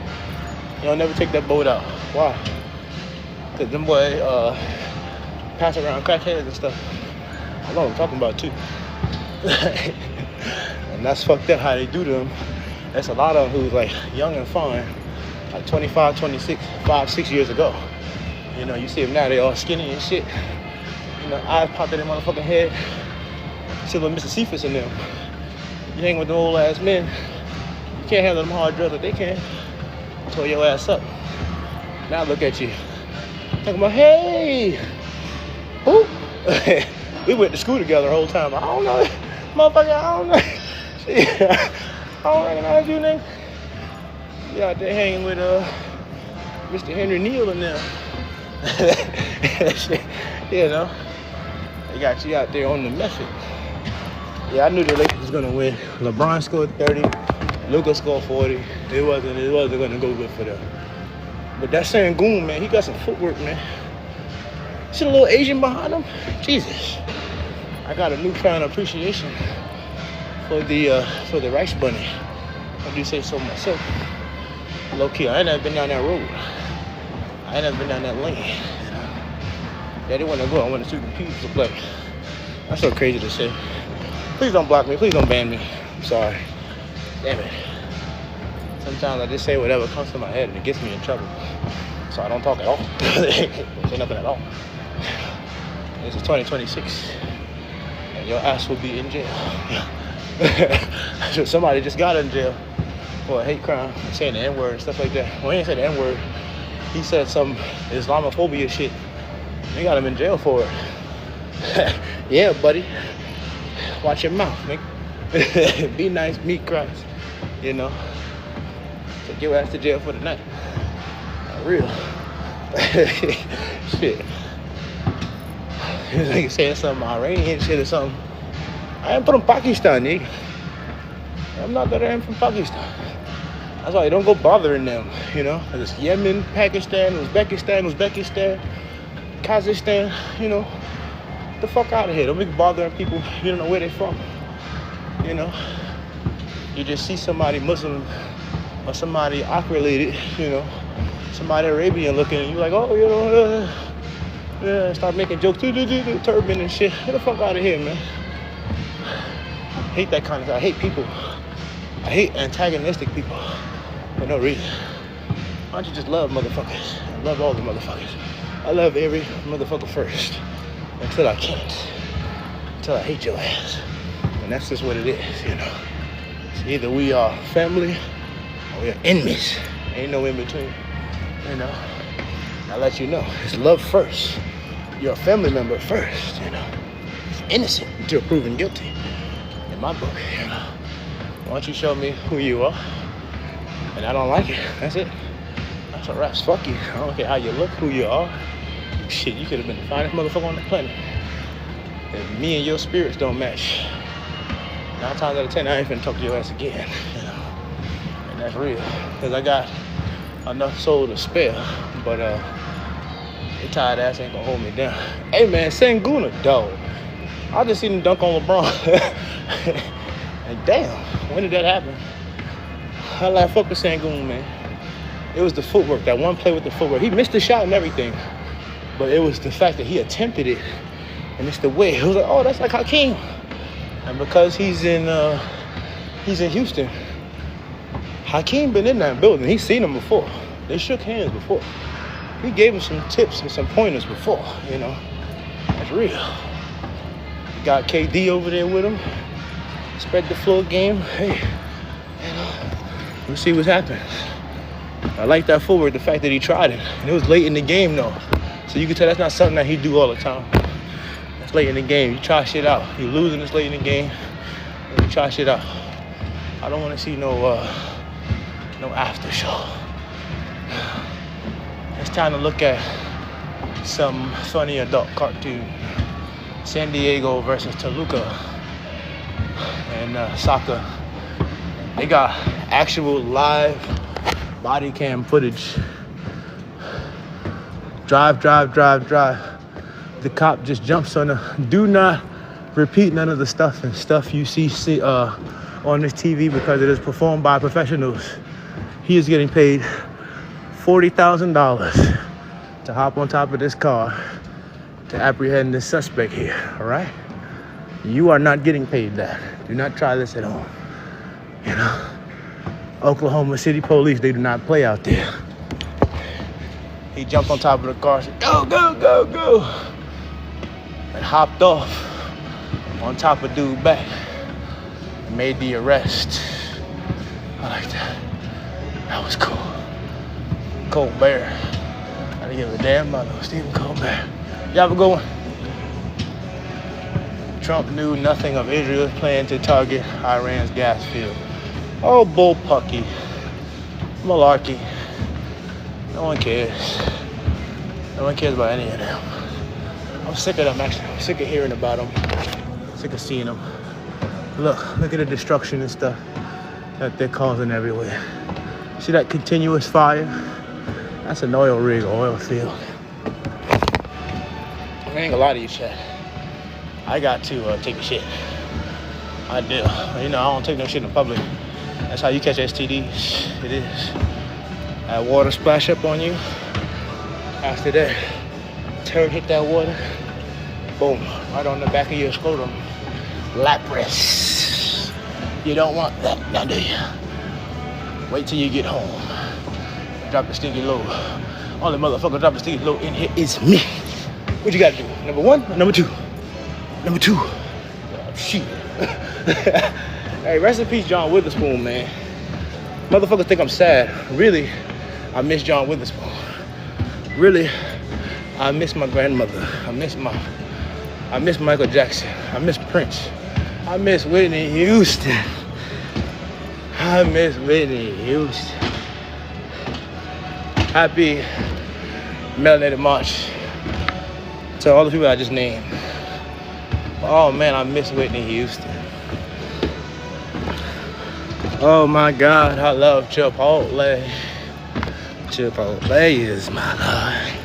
You'll never take that boat out. Why? Because them boys pass around crackheads and stuff. I know what I'm talking about too. And that's fucked up how they do them. That's a lot of them who's like young and fine, like 25, 26, 5, 6 years ago. You know, you see them now, they all skinny and shit. You know, eyes popped in their motherfucking head. See little Mr. Cephas in them. You hang with the old ass men, you can't handle them hard drugs that they can. Tear your ass up. Now look at you. Talking about, hey, who? We went to school together the whole time. I don't know, motherfucker. I don't know. I don't recognize you, nigga. You out there hanging with Mr. Henry Neal and them. You know, they got you out there on the method. Yeah, I knew the Lakers was gonna win. LeBron scored 30, Luka scored 40. It wasn't gonna go good for them. But that Sengun, man, he got some footwork, man. See the little Asian behind him? Jesus. I got a newfound appreciation for the rice bunny. I do say so myself. Low key, I ain't never been down that road. I ain't never been down that lane. Yeah, they want to go. I want to see the people to play. That's so crazy to say. Please don't block me. Please don't ban me. I'm sorry. Damn it. Sometimes I just say whatever comes to my head and it gets me in trouble. So I don't talk at all. Don't say nothing at all. This is 2026. And your ass will be in jail. Somebody just got in jail for a hate crime, saying the N-word and stuff like that. Well, he didn't say the N-word. He said some Islamophobia shit. They got him in jail for it. Yeah, buddy. Watch your mouth, nigga. Be nice, meet Christ. You know? Take your ass to jail for the night. Not real. Shit. This nigga saying some Iranian shit or something. I am from Pakistan, nigga. I'm not that I am from Pakistan. That's why you don't go bothering them, you know? It's Yemen, Pakistan, Uzbekistan, Kazakhstan, you know? Get the fuck out of here. Don't be bothering people. You don't know where they're from. You know? You just see somebody Muslim or somebody aqua-related, you know? Somebody Arabian looking, and you're like, oh, you know, yeah, start making jokes, turban and shit. Get the fuck out of here, man. I hate that kind of stuff. I hate people. I hate antagonistic people for no reason. Why don't you just love motherfuckers? I love all the motherfuckers. I love every motherfucker first. Until I can't. Until I hate your ass. And that's just what it is, you know. It's either we are family or we are enemies. Ain't no in between. You know. I'll let you know. It's love first. You're a family member first, you know. It's innocent until proven guilty. In my book, you know. Why don't you show me who you are? And I don't like it. That's it. That's a wrap. Fuck you. I don't care how you look, who you are. Shit, you could have been the finest motherfucker on the planet. If me and your spirits don't match, 9 times out of 10, I ain't finna talk to your ass again. You know? And that's real. Because I got enough soul to spare. But your tired ass ain't gonna hold me down. Hey man, Sengun a dog. I just seen him dunk on LeBron. And damn, when did that happen? I like fuck with Sengun, man. It was the footwork, that one play with the footwork. He missed the shot and everything. But it was the fact that he attempted it. And it's the way. It was like, oh, that's like Hakeem. And because he's in Houston, Hakeem been in that building. He's seen him before. They shook hands before. He gave him some tips and some pointers before, you know. That's real. Got KD over there with him. Spread the floor game. Hey, you know, we'll see what's happening. I like that forward, the fact that he tried it. And it was late in the game, though. So you can tell that's not something that he do all the time. That's late in the game. You try shit out. You're losing this late in the game. And you try shit out. I don't want to see no after show. It's time to look at some funny adult cartoon. San Diego versus Toluca. And soccer. They got actual live body cam footage. Drive. The cop just jumps on the do not repeat none of the stuff you see on this TV because it is performed by professionals. He is getting paid $40,000 to hop on top of this car to apprehend this suspect here, all right? You are not getting paid that. Do not try this at home. You know, Oklahoma City police, they do not play out there. He jumped on top of the car, said, go, and hopped off on top of dude back and made the arrest. I like that. That was cool. Colbert. I didn't give a damn about no Stephen Colbert. Y'all have a good one. Trump knew nothing of Israel's plan to target Iran's gas field. Oh, bullpucky. Malarkey. No one cares. No one cares about any of them. I'm sick of them, actually. I'm sick of hearing about them. Sick of seeing them. Look at the destruction and stuff that they're causing everywhere. See that continuous fire? That's an oil rig, oil field. I ain't gonna lie to you, Chad. I got to take a shit. I do. You know, I don't take no shit in public. That's how you catch STDs. It is. That water splash up on you. After that, turd hit that water. Boom. Right on the back of your scrotum. Lapras. You don't want that, now do you? Wait till you get home. Drop the stinky load. Only motherfucker drop the stinky load in here is me. What you gotta do? Number one or number two? Number two. Oh, shit. Hey, rest in peace, John Witherspoon, man. Motherfuckers think I'm sad. Really, I miss John Witherspoon. Really, I miss my grandmother. I miss Michael Jackson. I miss Prince. I miss Whitney Houston. I miss Whitney Houston. Happy Melanated March to all the people I just named. Oh man, I miss Whitney Houston. Oh my God, I love Chipotle. Chipotle is my life.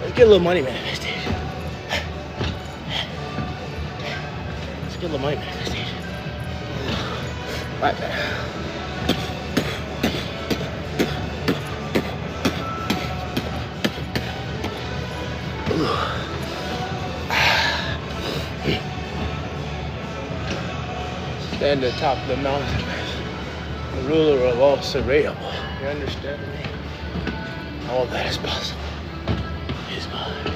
Let's get a little money manifestation. Let's get a little money manifestation. Right there. Stand atop the mountain, the ruler of all surreal. You understand me? All that is possible is mine.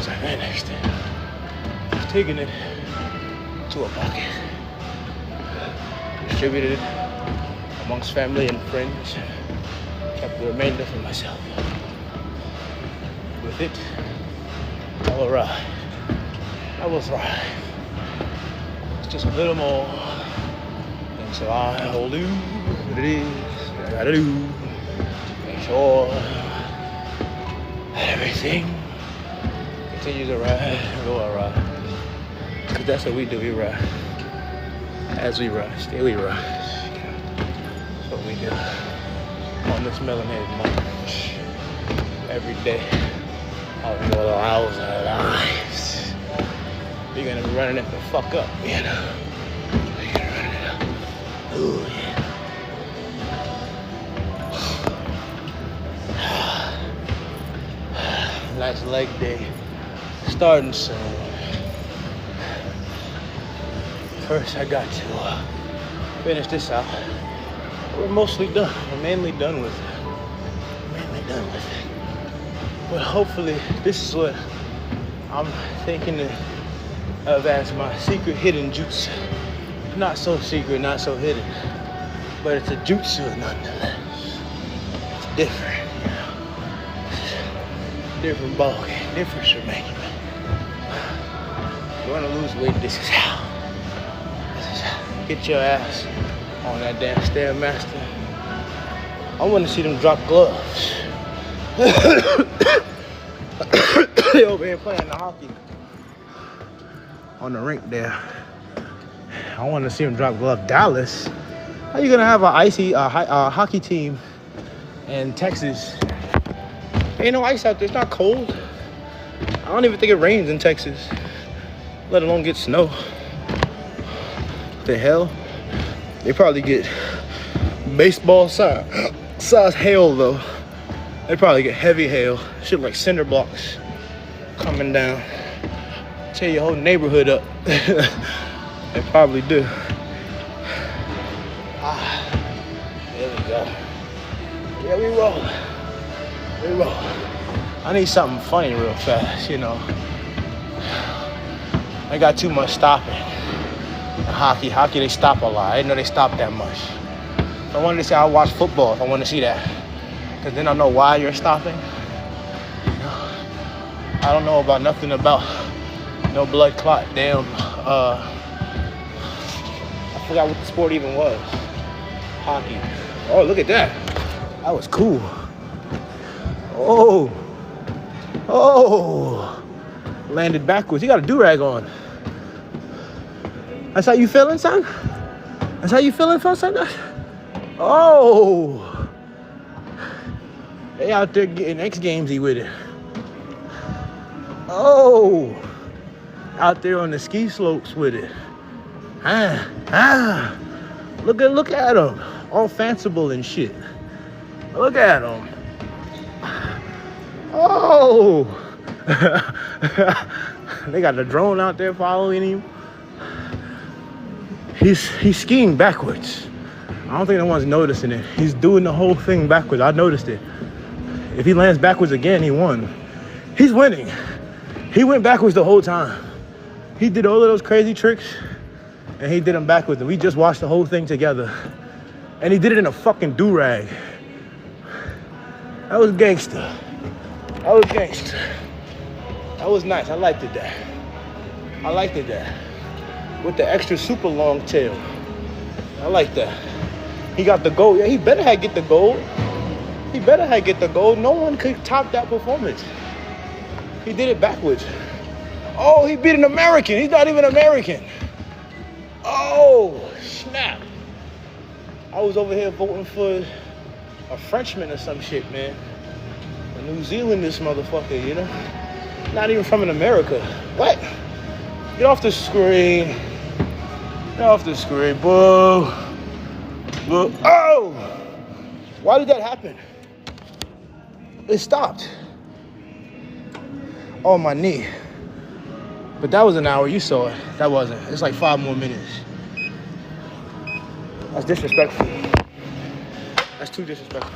So I ran next to him. I've taken it to a pocket, distributed it amongst family and friends, kept the remainder for myself. With it, I will ride. I will thrive. It's just a little more. And so I will do what it is I gotta do. Make sure that everything continues to ride and go ride. Because that's what we do, we ride. As we ride, stay we ride. That's what we do on this melanated march. Every day. All the other hours of our lives. We're gonna be running it the fuck up, you know. We're gonna run it up. Ooh, yeah. Nice leg day. Starting soon. First, I got to finish this out. We're mostly done. We're mainly done with it. But hopefully, this is what I'm thinking of as my secret hidden jutsu. Not so secret, not so hidden, but it's a jutsu nonetheless. It's different, you know. Different ballgame, different arrangement. You want to lose weight? This is how. Get your ass on that damn Stairmaster. I want to see them drop gloves. They over here playing the hockey on the rink there. I want to see them drop gloves. Dallas, how you gonna have a hockey team in Texas? Ain't no ice out there. It's not cold. I don't even think it rains in Texas, let alone get snow. The hell? They probably get baseball size hail though. They probably get heavy hail. Shit like cinder blocks coming down. Tear your whole neighborhood up. They probably do. There we go. Yeah, we rolling. We rolling. I need something funny real fast, you know. I got too much stopping. Hockey, they stop a lot. I didn't know they stop that much. If I wanted to say I watch football, if I want to see that. Because then I know why you're stopping. You know, I don't know about nothing about No blood clot. Damn. I forgot what the sport even was. Hockey. Oh, look at that. That was cool. Oh. Oh. Landed backwards. You got a do-rag on. That's how you feeling, son? That's how you feeling, son? Oh. They out there getting X Gamesy with it. Oh. Out there on the ski slopes with it. Look at them. All fanciful and shit. Look at them. Oh. They got the drone out there following him. He's skiing backwards. I don't think no one's noticing it. He's doing the whole thing backwards. I noticed it. If he lands backwards again, he won. He's winning. He went backwards the whole time. He did all of those crazy tricks, and he did them backwards. And we just watched the whole thing together. And he did it in a fucking do-rag. That was gangster. That was gangster. That was nice. I liked it that. I liked it that. With the extra super long tail. I like that. He got the gold. Yeah, he better have get the gold. He better have get the gold. No one could top that performance. He did it backwards. Oh, he beat an American. He's not even American. Oh, snap. I was over here voting for a Frenchman or some shit, man. A New Zealand, this motherfucker, you know? Not even from America. What? Get off the screen. Get off the screen, boo. Boo. Oh! Why did that happen? It stopped. Oh, my knee. But that was an hour. You saw it. That wasn't. It's like 5 more minutes. That's disrespectful. That's too disrespectful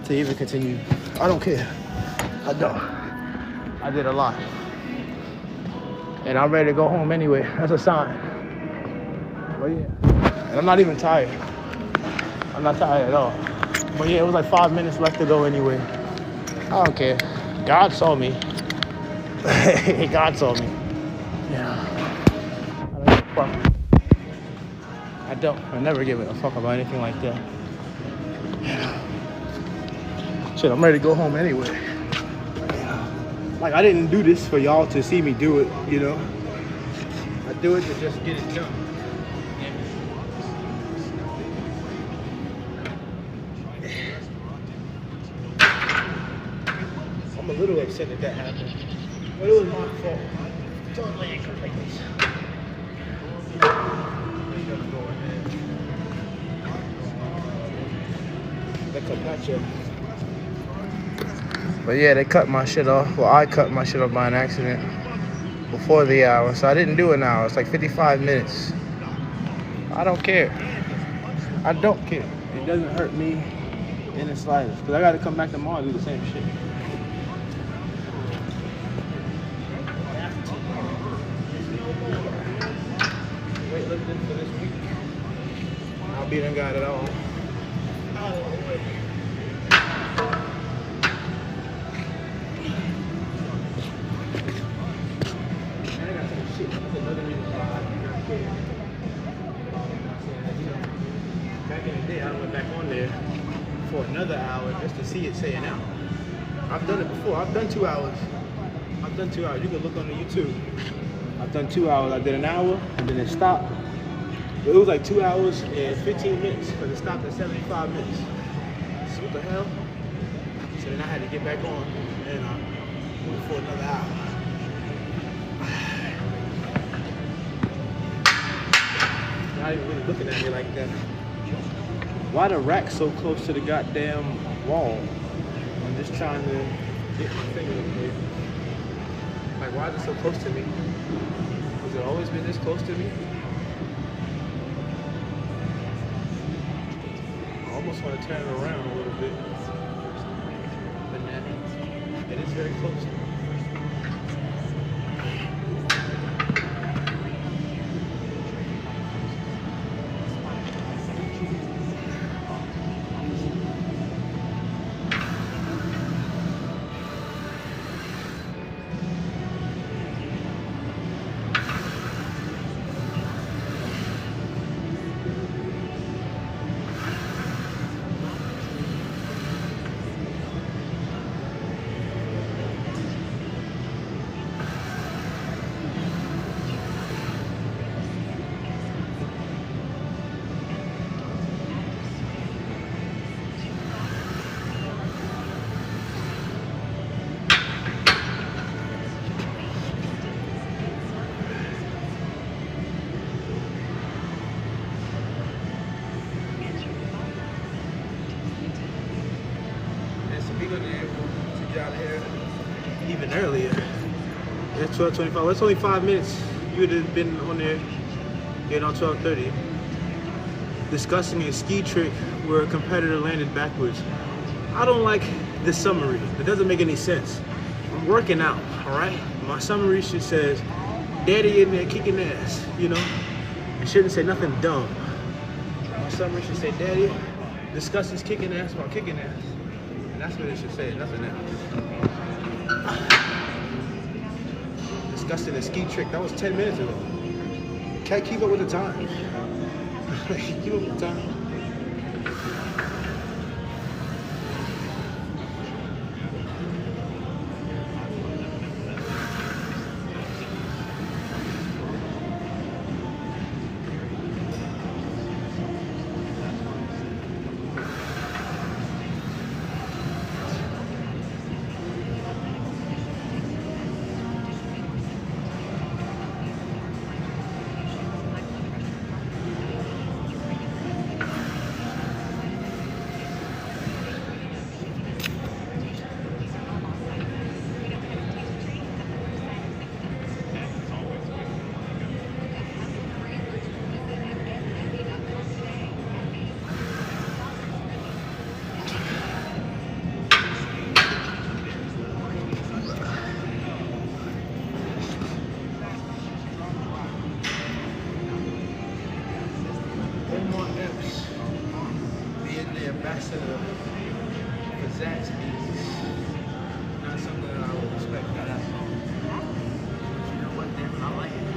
to even continue. I don't care. I don't. I did a lot. And I'm ready to go home anyway. That's a sign. But yeah. And I'm not even tired. I'm not tired at all. But yeah, it was like 5 minutes left to go anyway. I don't care. God saw me. God saw me. Yeah. I don't give a fuck. I don't. I never give a fuck about anything like that. Yeah. Shit, I'm ready to go home anyway. Like, I didn't do this for y'all to see me do it, you know? I do it to just get it done. I'm a little upset that happened. But it was my fault. Totally incorrect. But yeah, they cut my shit off. Well, I cut my shit off by an accident before the hour. So I didn't do an hour. It's like 55 minutes. I don't care. I don't care. It doesn't hurt me in the slightest. Because I got to come back tomorrow and do the same shit. Weightlifting for this week. I'll be done got it all. Back in the day, I went back on there for another hour just to see it say an hour. I've done it before. I've done 2 hours. I've done 2 hours. You can look on the YouTube. I've done 2 hours. I did an hour and then it stopped. It was like 2 hours and 15 minutes because it stopped at 75 minutes. So what the hell? So then I had to get back on and went for another hour. Not even really looking at me like that. Why the rack so close to the goddamn wall? I'm just trying to get my finger in there. Like, why is it so close to me? Has it always been this close to me? I almost want to turn it around a little bit. But nah, it is very close to me. That's 12:25. Well, it's only 5 minutes. You would have been on there getting on 12:30. Discussing a ski trick where a competitor landed backwards. I don't like this summary. It doesn't make any sense. I'm working out, all right? My summary should says, "Daddy in there kicking ass," you know? It shouldn't say nothing dumb. My summary should say, "Daddy discusses kicking ass while kicking ass." And that's what it should say, nothing else. Discussing a ski trick. That was 10 minutes ago. Can't keep up with the time. Keep up with the time. Ambassador for Zaxby's. Not something that I would expect that happen. But you know what, damn it, I like it.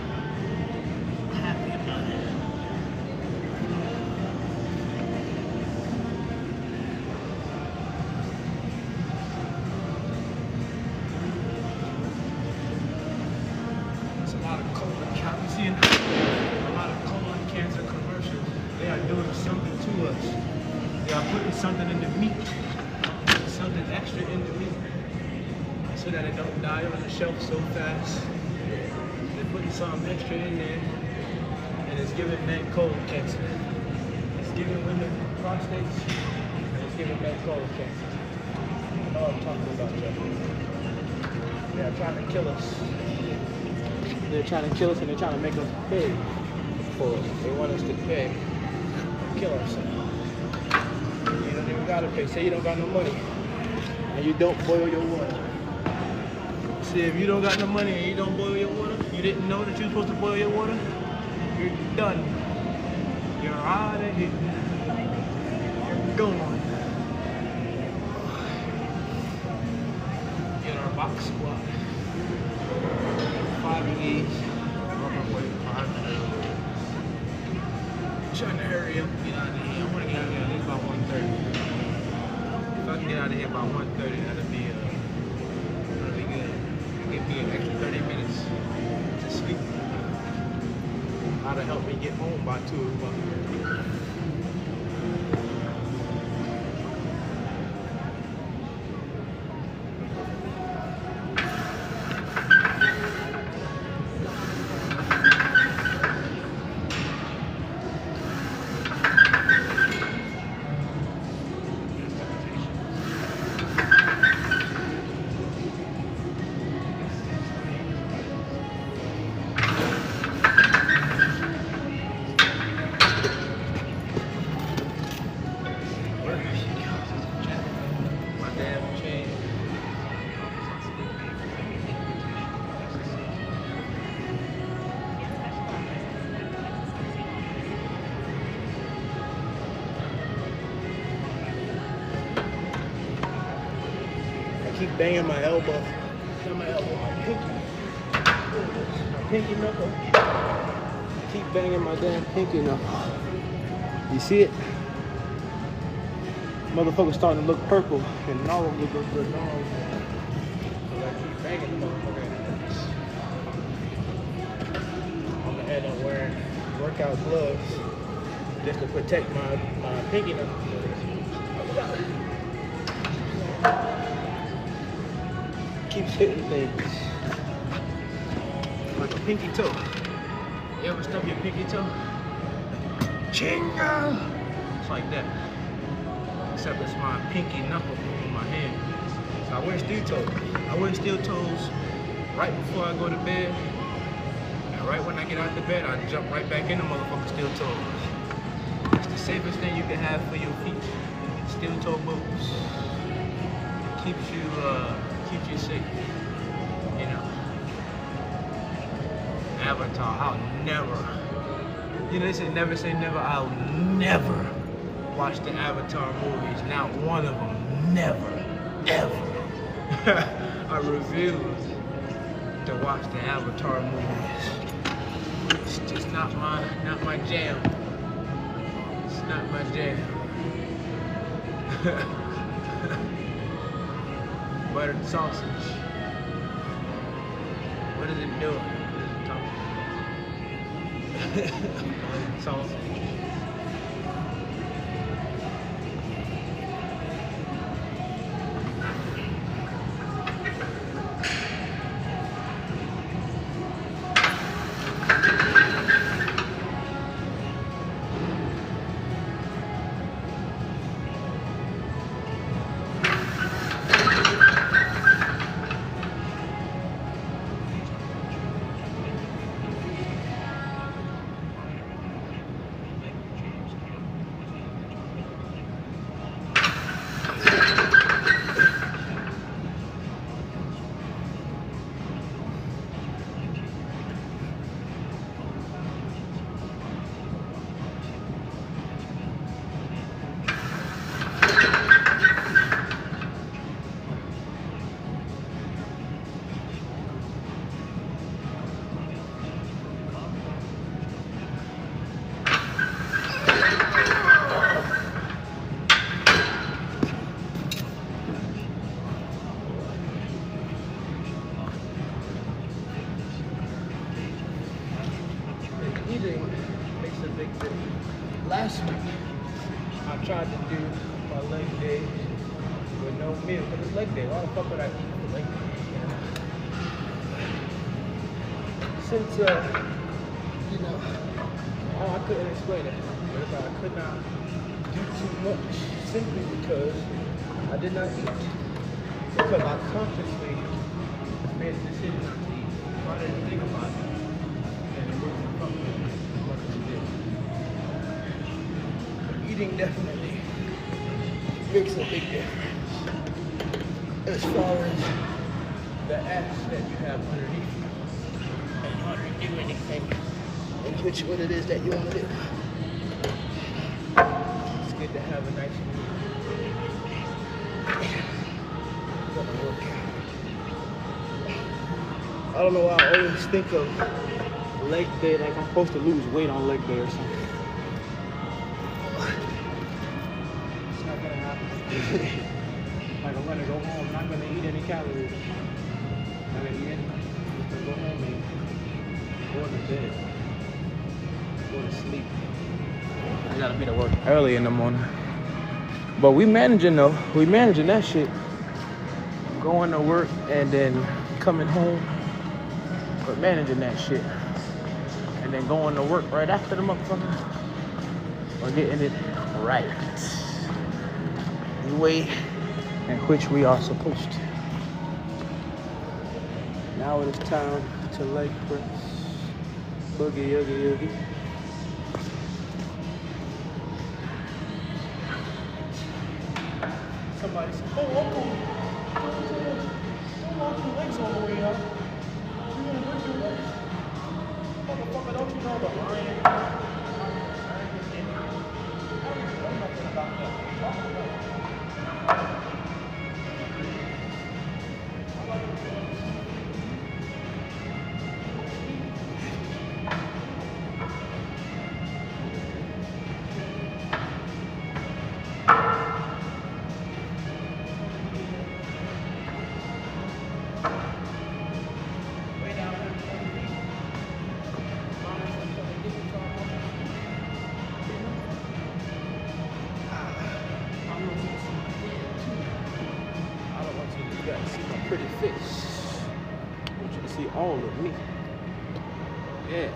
I'm happy about it. There's a lot of colon cancer. A lot of colon cancer commercials. They are doing something to us. They are putting something in the meat, something extra in the meat, so that it don't die on the shelf so fast. They're putting something extra in there, and it's giving men colon cancer. It's giving women prostates, and it's giving men colon cancer. I know I'm talking about that. They are trying to kill us. They're trying to kill us, and they're trying to make us pay for it. They want us to pay, kill ourselves. You don't even gotta pay. Say you don't got no money and you don't boil your water. See, if you don't got no money and you don't boil your water, you didn't know that you're supposed to boil your water, you're done. You're out of here. You're gone. Get our box squat. 5 of these. Trying to hurry up and get out of here. I want to get out of here at least about 1:30. If I can get out of here by 1:30, that'll be good. Give me an extra 30 minutes to sleep. That'll help me get home by 2 o'clock. Keep banging my elbow. Not my elbow, my pinky. My pinky knuckle. Keep banging my damn pinky knuckle. You see it? Motherfucker's starting to look purple, and all of them look good. I keep banging the motherfucker. I'm gonna end up wearing workout gloves just to protect my pinky knuckle. Keeps hitting things like a pinky toe. You ever stub your pinky toe? Chinga! It's like that. Except it's my pinky knuckle in my hand. So I wear steel toes. I wear steel toes right before I go to bed, and right when I get out the bed, I jump right back in the motherfucking steel toes. It's the safest thing you can have for your feet. Steel toe boots. It keeps you safe. You know. Avatar, I'll never. You know, they say never say never. I'll never watch the Avatar movies. Not one of them. Never. Ever. I refuse to watch the Avatar movies. It's just not my jam. It's not my jam. Buttered sausage. What is it doing? What is it talking? Buttered sausage. Eating makes a big difference. Last week, I tried to do my leg day with no meal, because it's leg day. Why the fuck would I eat for leg day? You know? Since, you know, I couldn't explain it, but I could not do too much simply because I did not eat. Because I consciously made a decision not to eat. So I didn't think about it. And it wasn't fucking as much as it did. Eating definitely makes a big difference. As far as the ass that you have underneath you, in order to do anything, and which what it is that you want to do. It's good to have a nice meal. I don't know why I always think of leg day like I'm supposed to lose weight on leg day or something. It's not gonna happen. Like I'm gonna go home, not gonna eat any calories. Not gonna eat anything. I'm just gonna go home and go to bed. Go to sleep. I gotta be to work early in the morning. But we managing though. We managing that shit. Going to work and then coming home. We're managing that shit. And then going to work right after the motherfucker. We're getting it right. The way in which we are supposed to. Now it is time to leg press. Boogie, oogie, oogie. Somebody said, oh, uncle, don't walk your legs all the way up. You're gonna break your legs. Motherfucker, don't you know the iron? Iron is in here. I don't know nothing about that. Talk about it. Pretty face. I want you to see all of me. Yeah.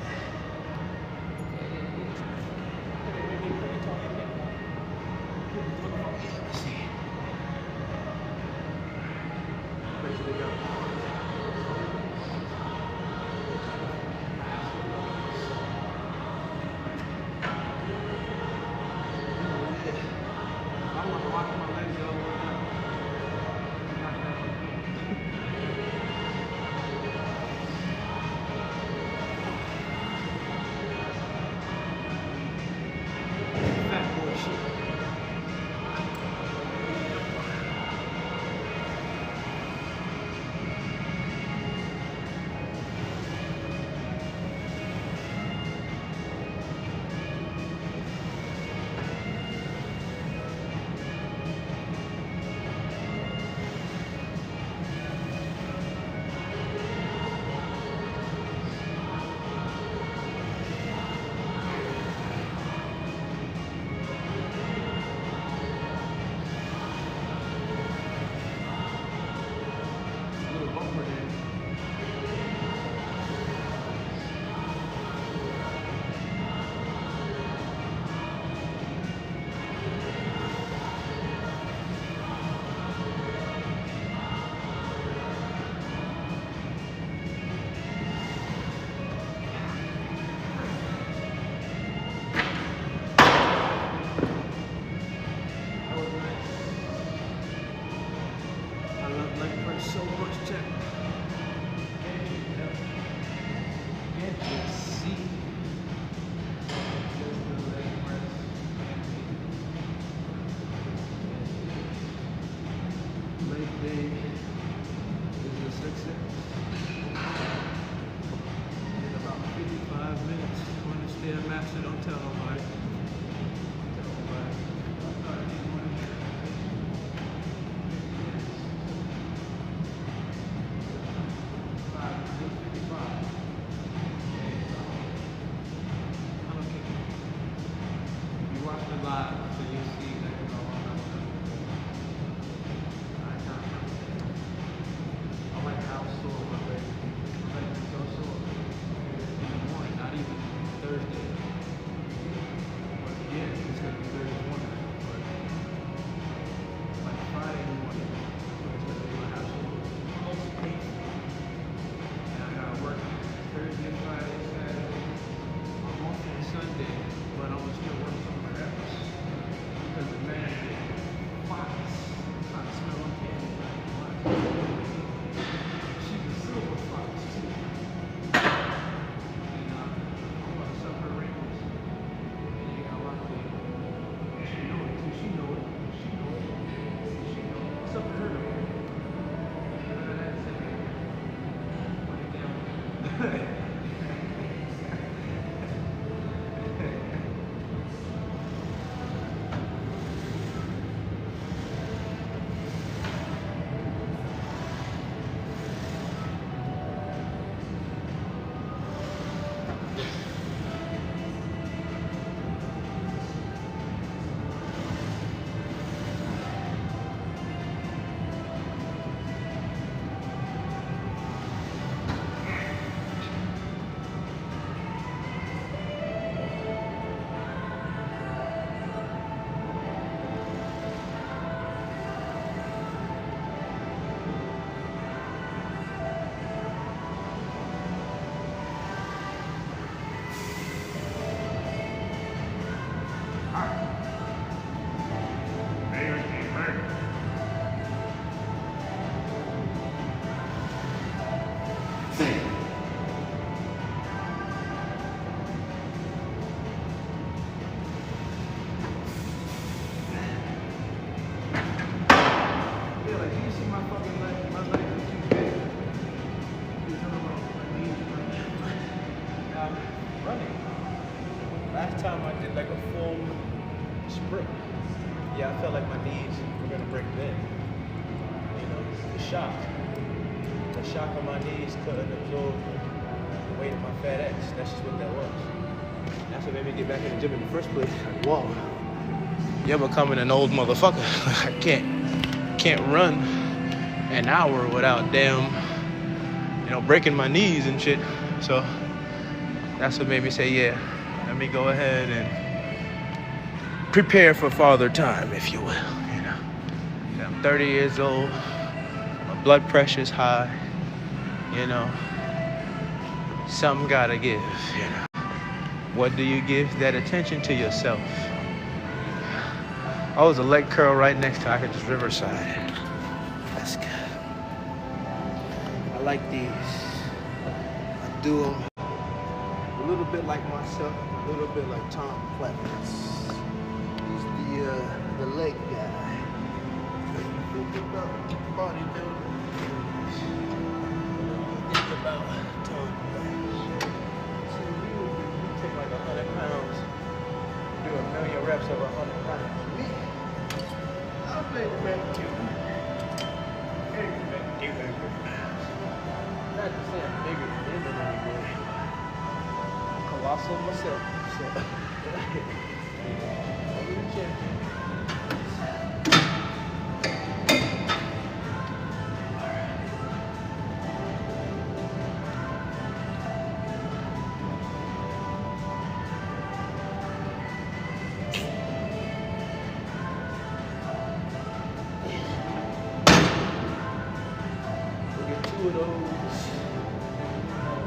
master, don't tell nobody. Last time I did like a full sprint, yeah, I felt like my knees were gonna break then. You know, the shock on my knees couldn't absorb the weight of my fat ass. That's just what that was. That's what made me get back in the gym in the first place. Like, whoa, you're becoming an old motherfucker. I can't run an hour without breaking my knees and shit. So that's what made me say, yeah, let me go ahead and prepare for father time, if you will. I'm 30 years old, my blood pressure's high, something gotta give, What do you give? That attention to yourself. I was a leg curl right next to, I could just Riverside. That's good. I like these. I do them a little bit like myself, a little bit like Tom Clemens. He's the leg guy. Think about bodybuilding. Think about Tom Clemens. So you take like 100 pounds, do 1,000,000 reps of 100 pounds. Me, I'll make back to not to say I'm bigger than him in any way. I'm colossal myself, so I'm the champion. Two of those,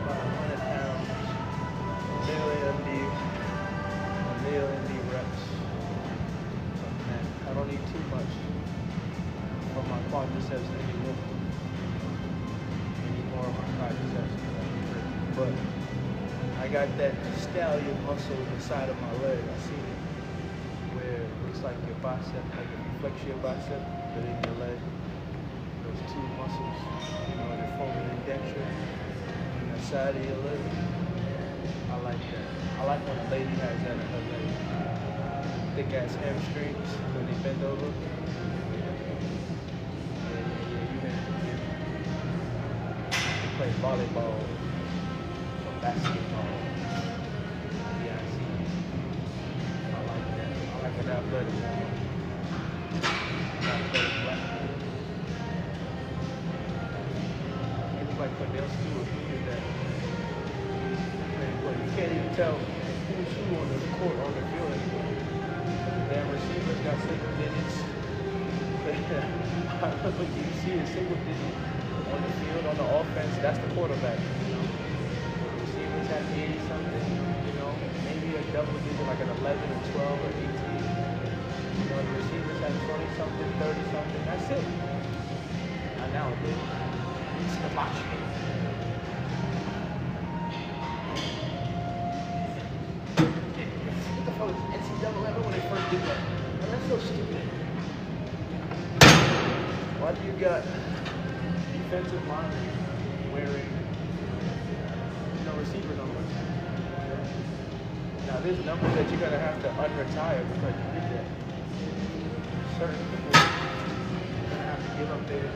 about 100 pounds, a male MD reps. I don't need too much for my quadriceps anymore. Any more of my quadriceps. But I got that stallion muscle in the side of my leg. I see it where it looks like your bicep, like if you flex your bicep, but in your leg. Those two muscles, the foramen indenture, and the side of your leg. I like that. I like when a lady has that in her leg. Thick ass hamstrings when they bend over. They play volleyball or basketball. Yeah, I see. I like that. I like an athletic woman. Athletic black woman. It's like Cordell Stewart, who did that. But you can't even tell who's who on the court, on the field anymore. Damn receivers got single digits. I remember you see a single digit on the field, on the offense, that's the quarterback. You know? Receivers have 80 something, you know, maybe a double digit like an 11 or 12 or 18. You know, the receivers have 20 something, 30 something, that's it. Not nowadays. It's the watch. NCAA when they first did that. And that's so stupid. Why do you got defensive linemen wearing, receiver numbers? Now there's numbers that you're gonna have to unretire because you did that. Certain people are gonna have to give up their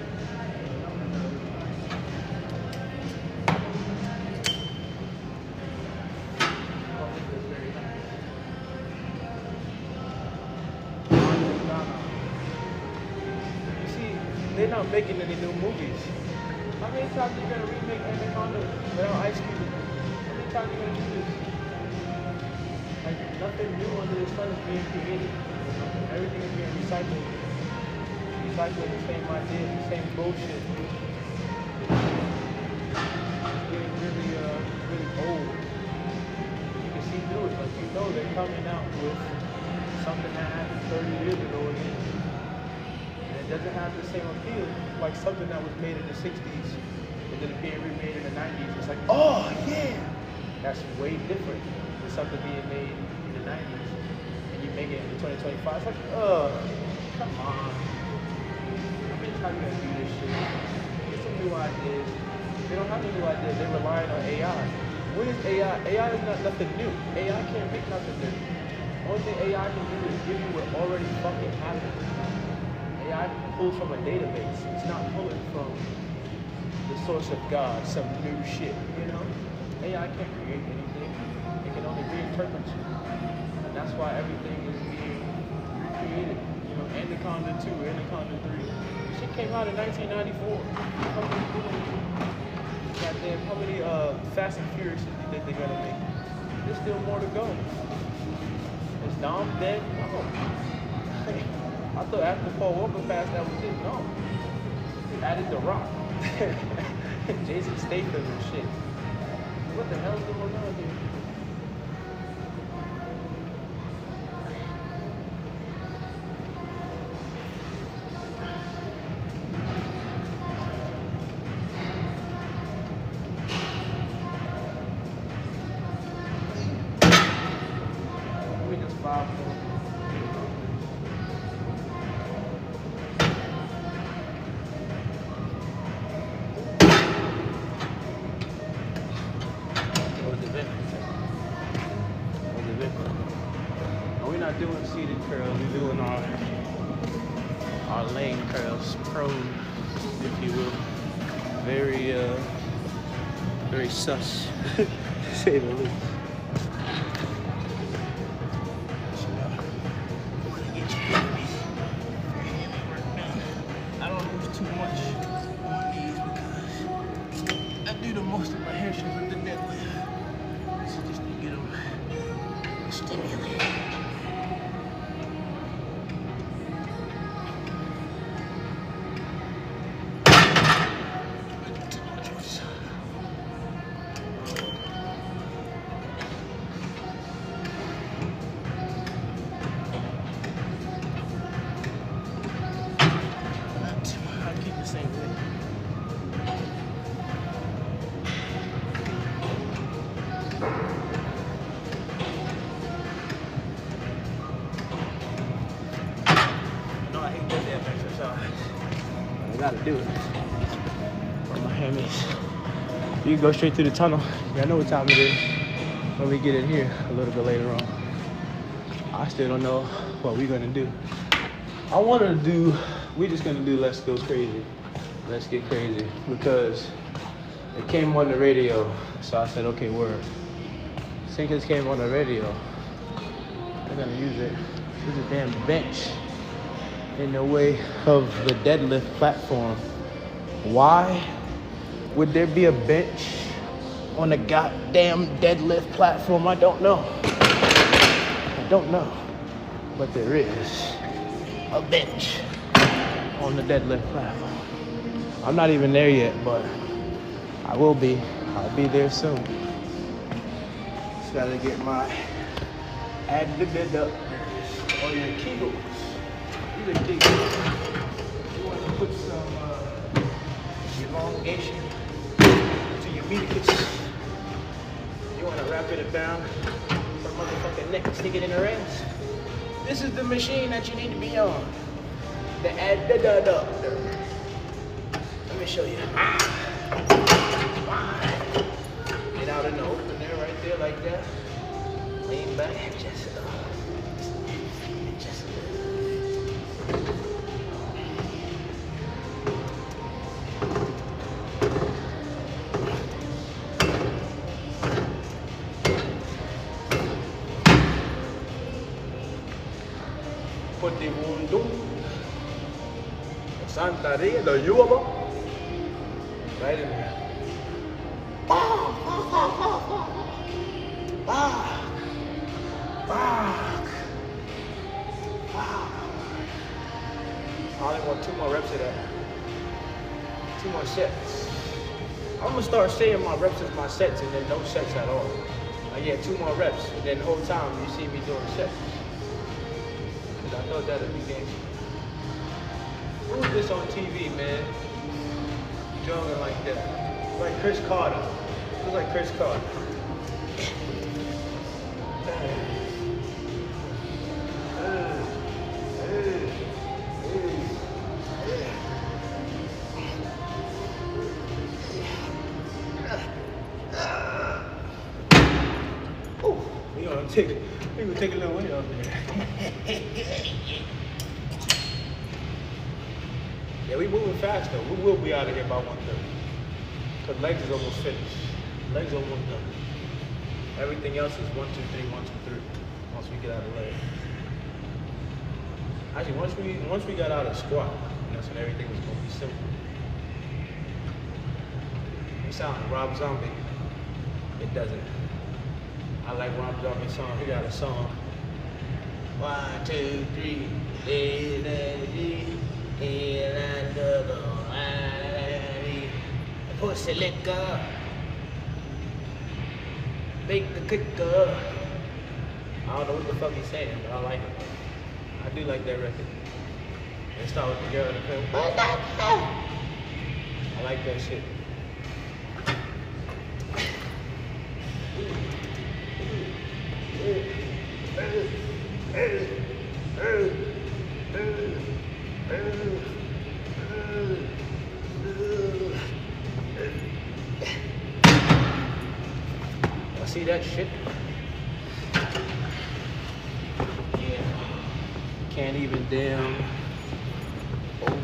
they're not making any new movies. How many times are you gonna remake Anaconda without Ice Cube? How many times are you gonna do this? Like nothing new under the sun is being created. Everything is being recycled. Recycling the same ideas, the same bullshit. It's getting really old. You can see through it, like you know they're coming out with something that happened 30 years ago again. Doesn't have the same appeal like something that was made in the 60s and then being remade in the 90s. It's like, oh yeah, that's way different than something being made in the 90s and you make it in 2025. It's like, come on. How many times you gonna do this shit? Get some new ideas. They don't have any new ideas. They're relying on AI. What is AI? AI is not nothing new. AI can't make nothing new. Only thing AI can do is give you what already fucking happened. AI pulls from a database. It's not pulling from the source of God, some new shit, you know? AI can't create anything. It can only reinterpret you. And that's why everything is being recreated. You know, Anaconda 2, Anaconda 3. Shit came out in 1994. Goddamn, how many Fast and Furious do you think they're gonna make? There's still more to go. Is Dom dead? No. I thought after Paul Walker passed, that was it. No. They added The Rock. Jason Statham and shit. What the hell's going on here? Let me just 5 more. We're not doing seated curls, we're doing our lane curls, prone, if you will. Very sus, to say the least. I don't lose too much on these because I do the most of my hamstrings with the deadlift. So just to get them stimulated. I gotta do it. For my hammies. You can go straight through the tunnel. I know what time it is. when we get in here a little bit later on. I still don't know what we're gonna do. We're just gonna do Let's Go Crazy. Let's Get Crazy, because it came on the radio. So I said, okay, word. Since it came on the radio, we're gonna use it. Use a damn bench in the way of the deadlift platform. Why would there be a bench on the goddamn deadlift platform? I don't know. But there is a bench on the deadlift platform. I'm not even there yet, but I will be. I'll be there soon. Just gotta get my adductors or your kegels. These are kegels. You want to put some elongation to your meatus. You want to wrap it around her motherfucking neck and stick it in her ass. This is the machine that you need to be on. The adductor. Let me show you. Get out in the open there, right there, like that. Lean back, just put the mundo, Santaria, the Yuba, right in there. I only want 2 more reps of that. 2 more sets. I'm gonna start saying my reps as my sets and then no sets at all. Like, yeah, 2 more reps, and then the whole time you see me doing sets. Cause I know that'll be game. Who's this on TV, man? Jogging like that. Like Chris Carter. Looks like Chris Carter. We gonna take a little way up there. Yeah, we moving fast though. We will be out of here by 1:30. Cause legs is almost finished. Legs almost done. Everything else is 1, 2, 3, 1, 2, 3. Once we get out of leg. Actually, once we got out of squat, that's when everything was gonna be simple. It sounds like Rob Zombie. It doesn't. I like Rob Zombie's song. He got a song. 1, 2, 3. Pussy liquor. Make the kicker. I don't know what the fuck he's saying, but I like it. I do like that record. It start with the girl in the film. I like that shit. See that shit? Yeah. Can't even damn. Oh.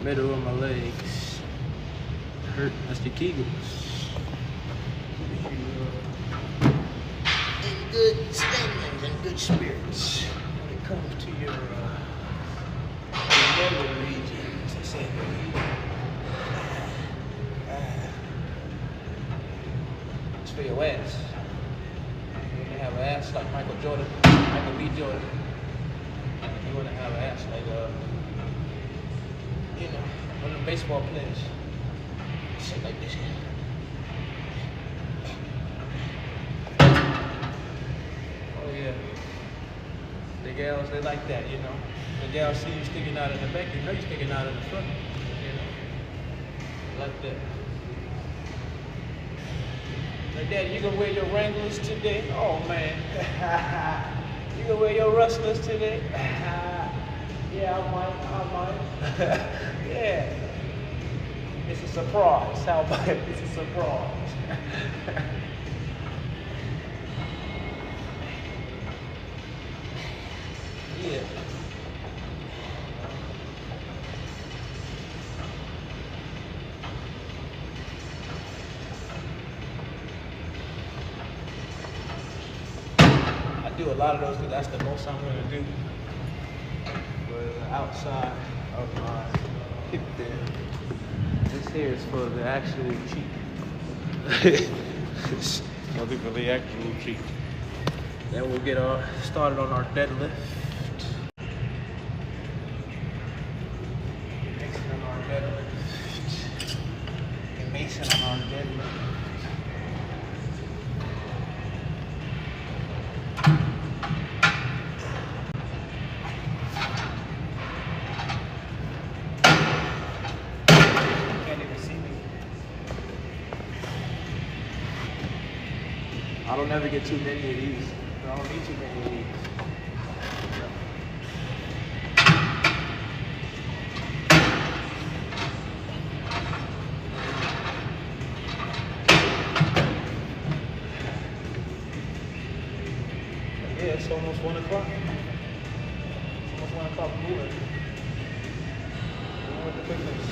Middle of my legs. Hurt. That's the Kegels. In good standings and good spirits when it comes to your nether regions, I say. For your ass. You want to have an ass like Michael Jordan, Michael B. Jordan. You want to have an ass like, one of the baseball players. Shit like this. Oh yeah. The gals, they like that, you know. The gals see you sticking out in the back, you know you're sticking out in the front. You know. Like that. Like, Daddy, you gonna wear your Wranglers today? Oh man. You gonna wear your Rustlers today? Yeah, I might. Yeah. It's a surprise. How about it? It's a surprise. do a lot of those because that's the most I'm gonna do. But outside of my hip there, this here is for the actual cheat. Some people the actual cheat. Then we'll get started on our deadlift. Mason on our deadlift. And Mason on our deadlift. I don't ever get too many of these. I don't need too many of these. Yeah, it's almost 1 o'clock. It's almost 1 o'clock moving. With the quickness.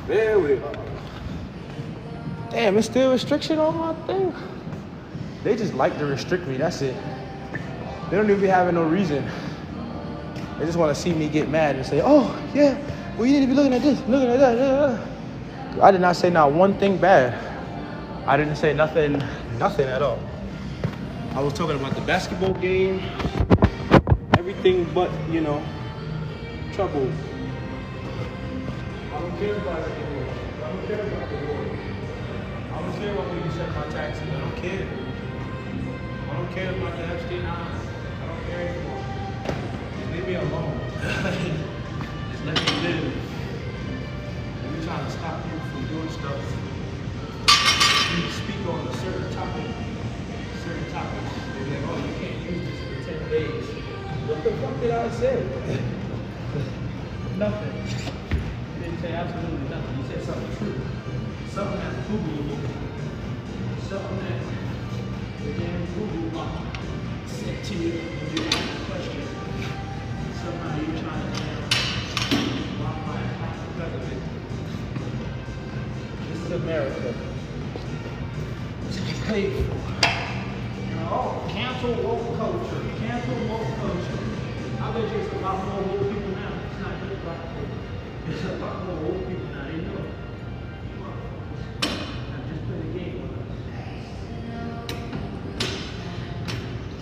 There we go. Damn, it's still restriction on my thing. They just like to restrict me, that's it. They don't even be having no reason. They just want to see me get mad and say, oh, yeah, well, you need to be looking at this, looking at that. I did not say not one thing bad. I didn't say nothing at all. I was talking about the basketball game, everything but, you know, trouble. I don't care about it anymore. I don't care about the war. I don't care about when you set my taxes. I don't care. I don't care about the Epstein Island. I don't care anymore. Just leave me alone. Just let me live. If you're trying to stop you from doing stuff, you speak on a certain topic. Certain topics. They're like, oh, you can't use this for 10 days. What the fuck did I say? Nothing. You didn't say absolutely nothing. You said something true. Something that's Google. Something that the damn Google said to you when you asked a question. Somehow you're trying to walk because of it. This is America. This is paid for. You know, oh, cancel woke culture. Cancel woke culture. I bet you it's a lot more woke people now. It's not just black people. It's a lot more old people now, they know. I just play the game with us.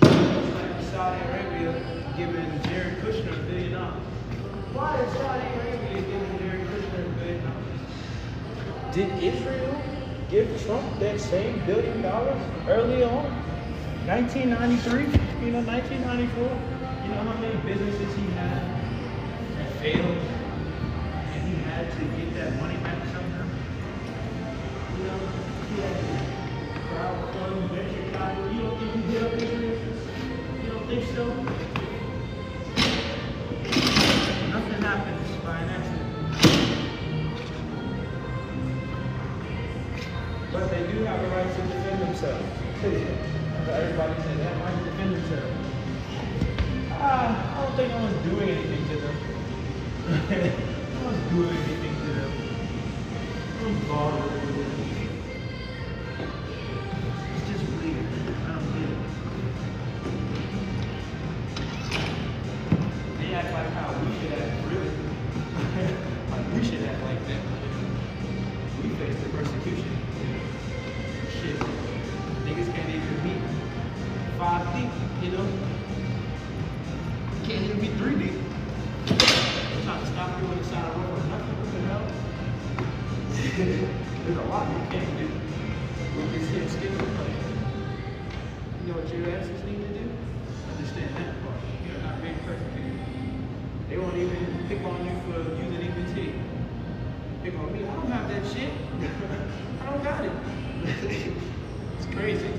It's like Saudi Arabia giving Jared Kushner $1 billion. Why is Saudi Arabia giving Jared Kushner $1 billion? Did Israel give Trump that same $1 billion early on? 1993, 1994? You know how many businesses he had that failed? To get that money back somehow. You know, he had to crowdfund venture capital. You don't think he did up Israel? You don't think so? Nothing happens by an accident. But they do have a right to defend themselves. Everybody said they have a right to defend themselves. I don't think I was doing anything to them. I was doing anything to them. I don't bother with it. It's just weird. I don't get it. They act like how we should act, really. Like we should act like that. We face the persecution. Shit. Niggas can't even meet 5 deep, you know? Can't even be 3 deep. Trying to stop you on the side of the road or nothing. What the hell? There's a lot you can't do with this hip schedule plan. You know what your asses need to do? Understand that part. You're not being persecuted. They won't even pick on you for using EBT. Pick on me. I don't have that shit. I don't got it. It's crazy.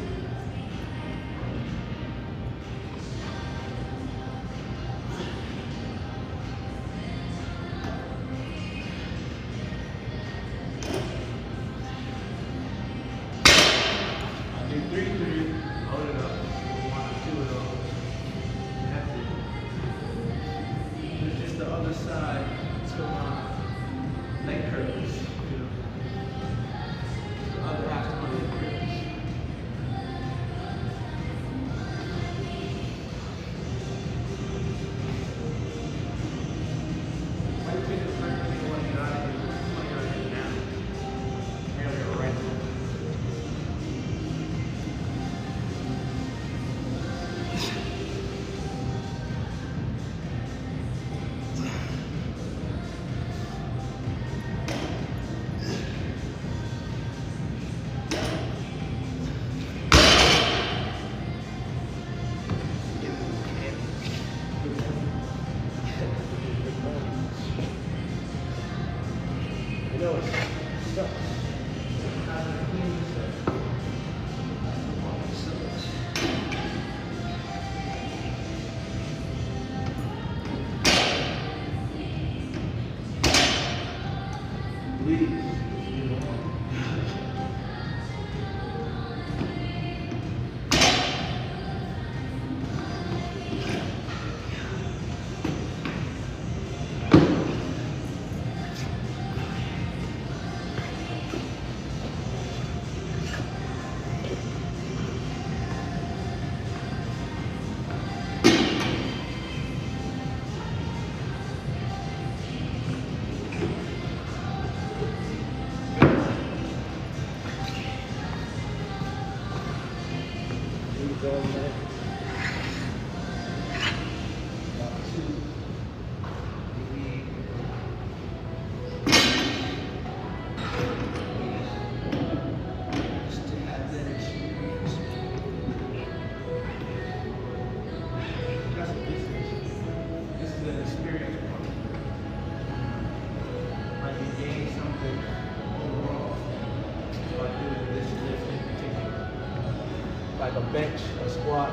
bench, a squat,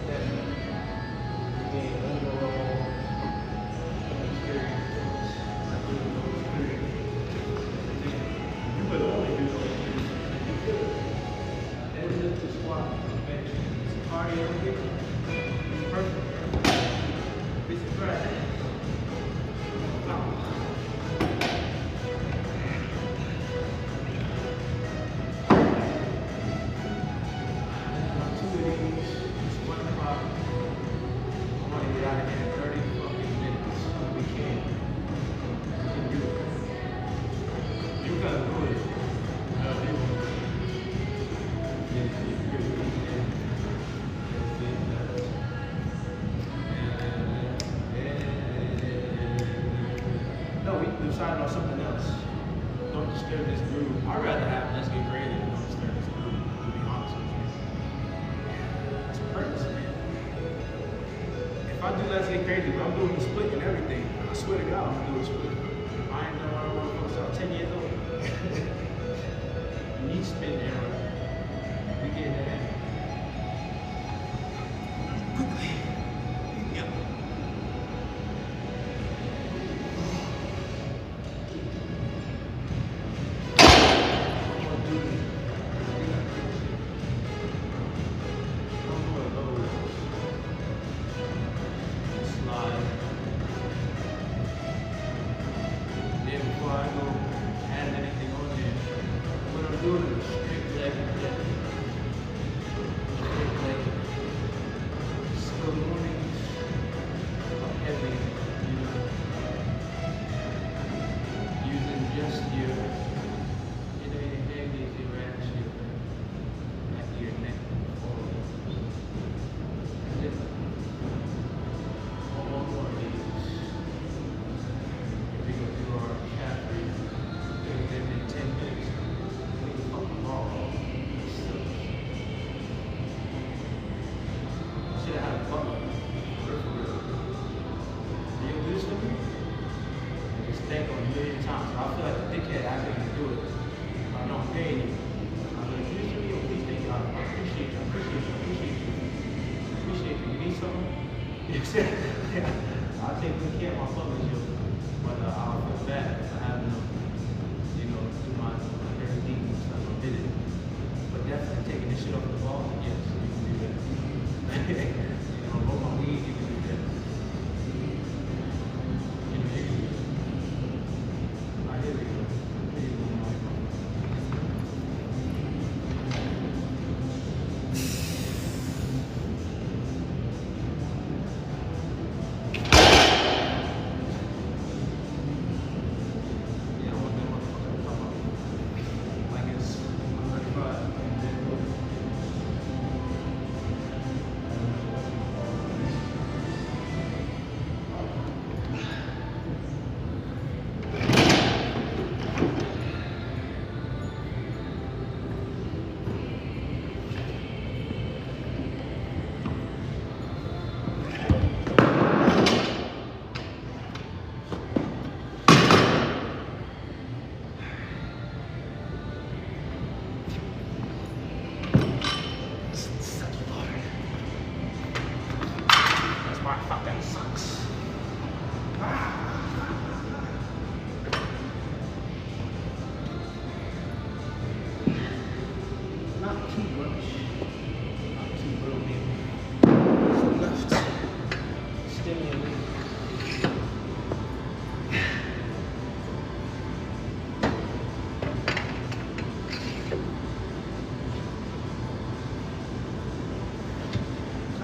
deadlift. Again, overall experience. I do those three. You would only do those three. Deadlift, the squat, the bench. It's cardio here. Perfect. This is right. Decided on something else. Don't disturb this groove. I'd rather have Let's Get Crazy than Don't Disturb This Groove, to be honest with you. It's purpose, man. If I do Let's Get Crazy, I'm doing the split and everything. I swear to God, I'm gonna do a split. I ain't know I want to post out 10 years old. Knee spin error. We get that. Quickly. Yep. Yeah, I'll take good care of my publisher, but I'll feel bad if I have no, do my everything stuff I did it. But definitely taking this shit off the ball, yes, you can do that. Roll my weed, you can do that. You can do that. Alright, here we go.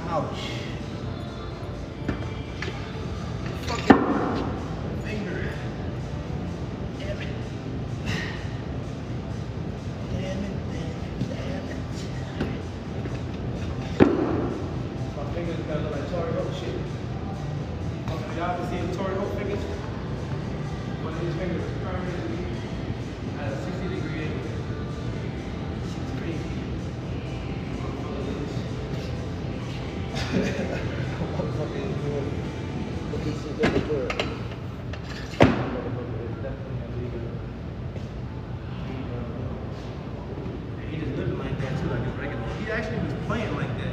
Ouch. Fucking finger. Damn it. Damn it, damn it. My fingers gotta look like Tory Hope shit. Y'all can see the Tory Hope fingers? One of his fingers is permanently at a 60-degree angle. It's crazy. Motherfucker is doing looking so different for it. Motherfucker is definitely illegal. He just living like that too, like a regular. He actually was playing like that.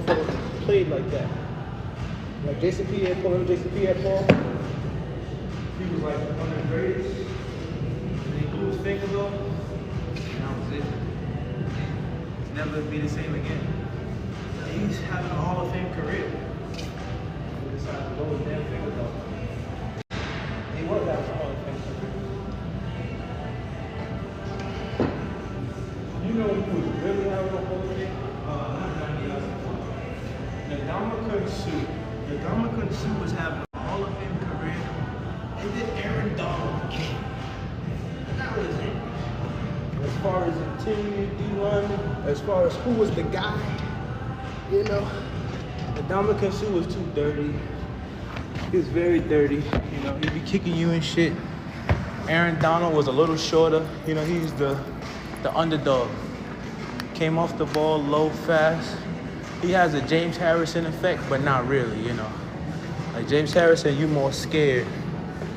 motherfucker played like that. Like Jason P. had Paul, Jason P. had Paul. He was like one of the greatest. And he blew his finger though. And that was it. It's never be the same again. He's having a Hall of Fame career. He decided to blow his damn finger though. He was having a Hall of Fame career. You know who was really having a Hall of Fame? The Ndamukong Suh was having a Hall of Fame career, and then Aaron Donald came. That was it. As far as interior D-lineman, as far as who was the guy, you know, the Ndamukong Suh was too dirty. He was very dirty. You know, he'd be kicking you and shit. Aaron Donald was a little shorter. You know, he's the underdog. Came off the ball low, fast. He has a James Harrison effect, but not really, you know. Like James Harrison, you more scared.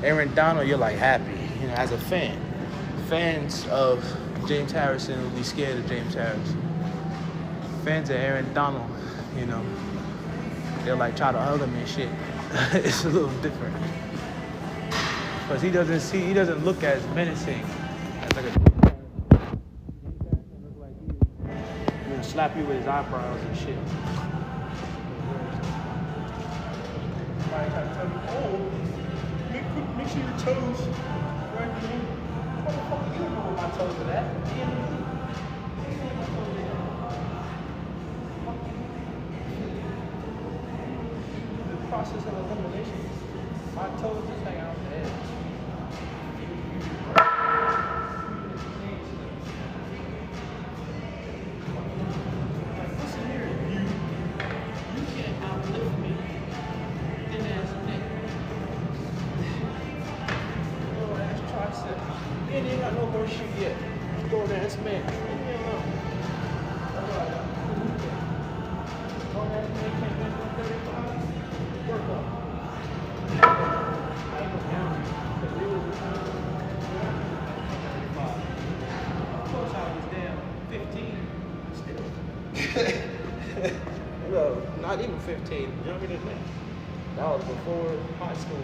Aaron Donald, you're like happy, you know, as a fan. Fans of James Harrison will be scared of James Harrison. Fans of Aaron Donald, you know, they'll like try to hug him and shit. It's a little different. Because he doesn't look as menacing as like a slap you with his eyebrows and shit. Somebody try to tell you, oh, make sure your toes right here. Motherfucker, you don't know what my toes are at. The process of elimination, my toes just hang out the edge. No, not even 15, younger than that. That was before high school.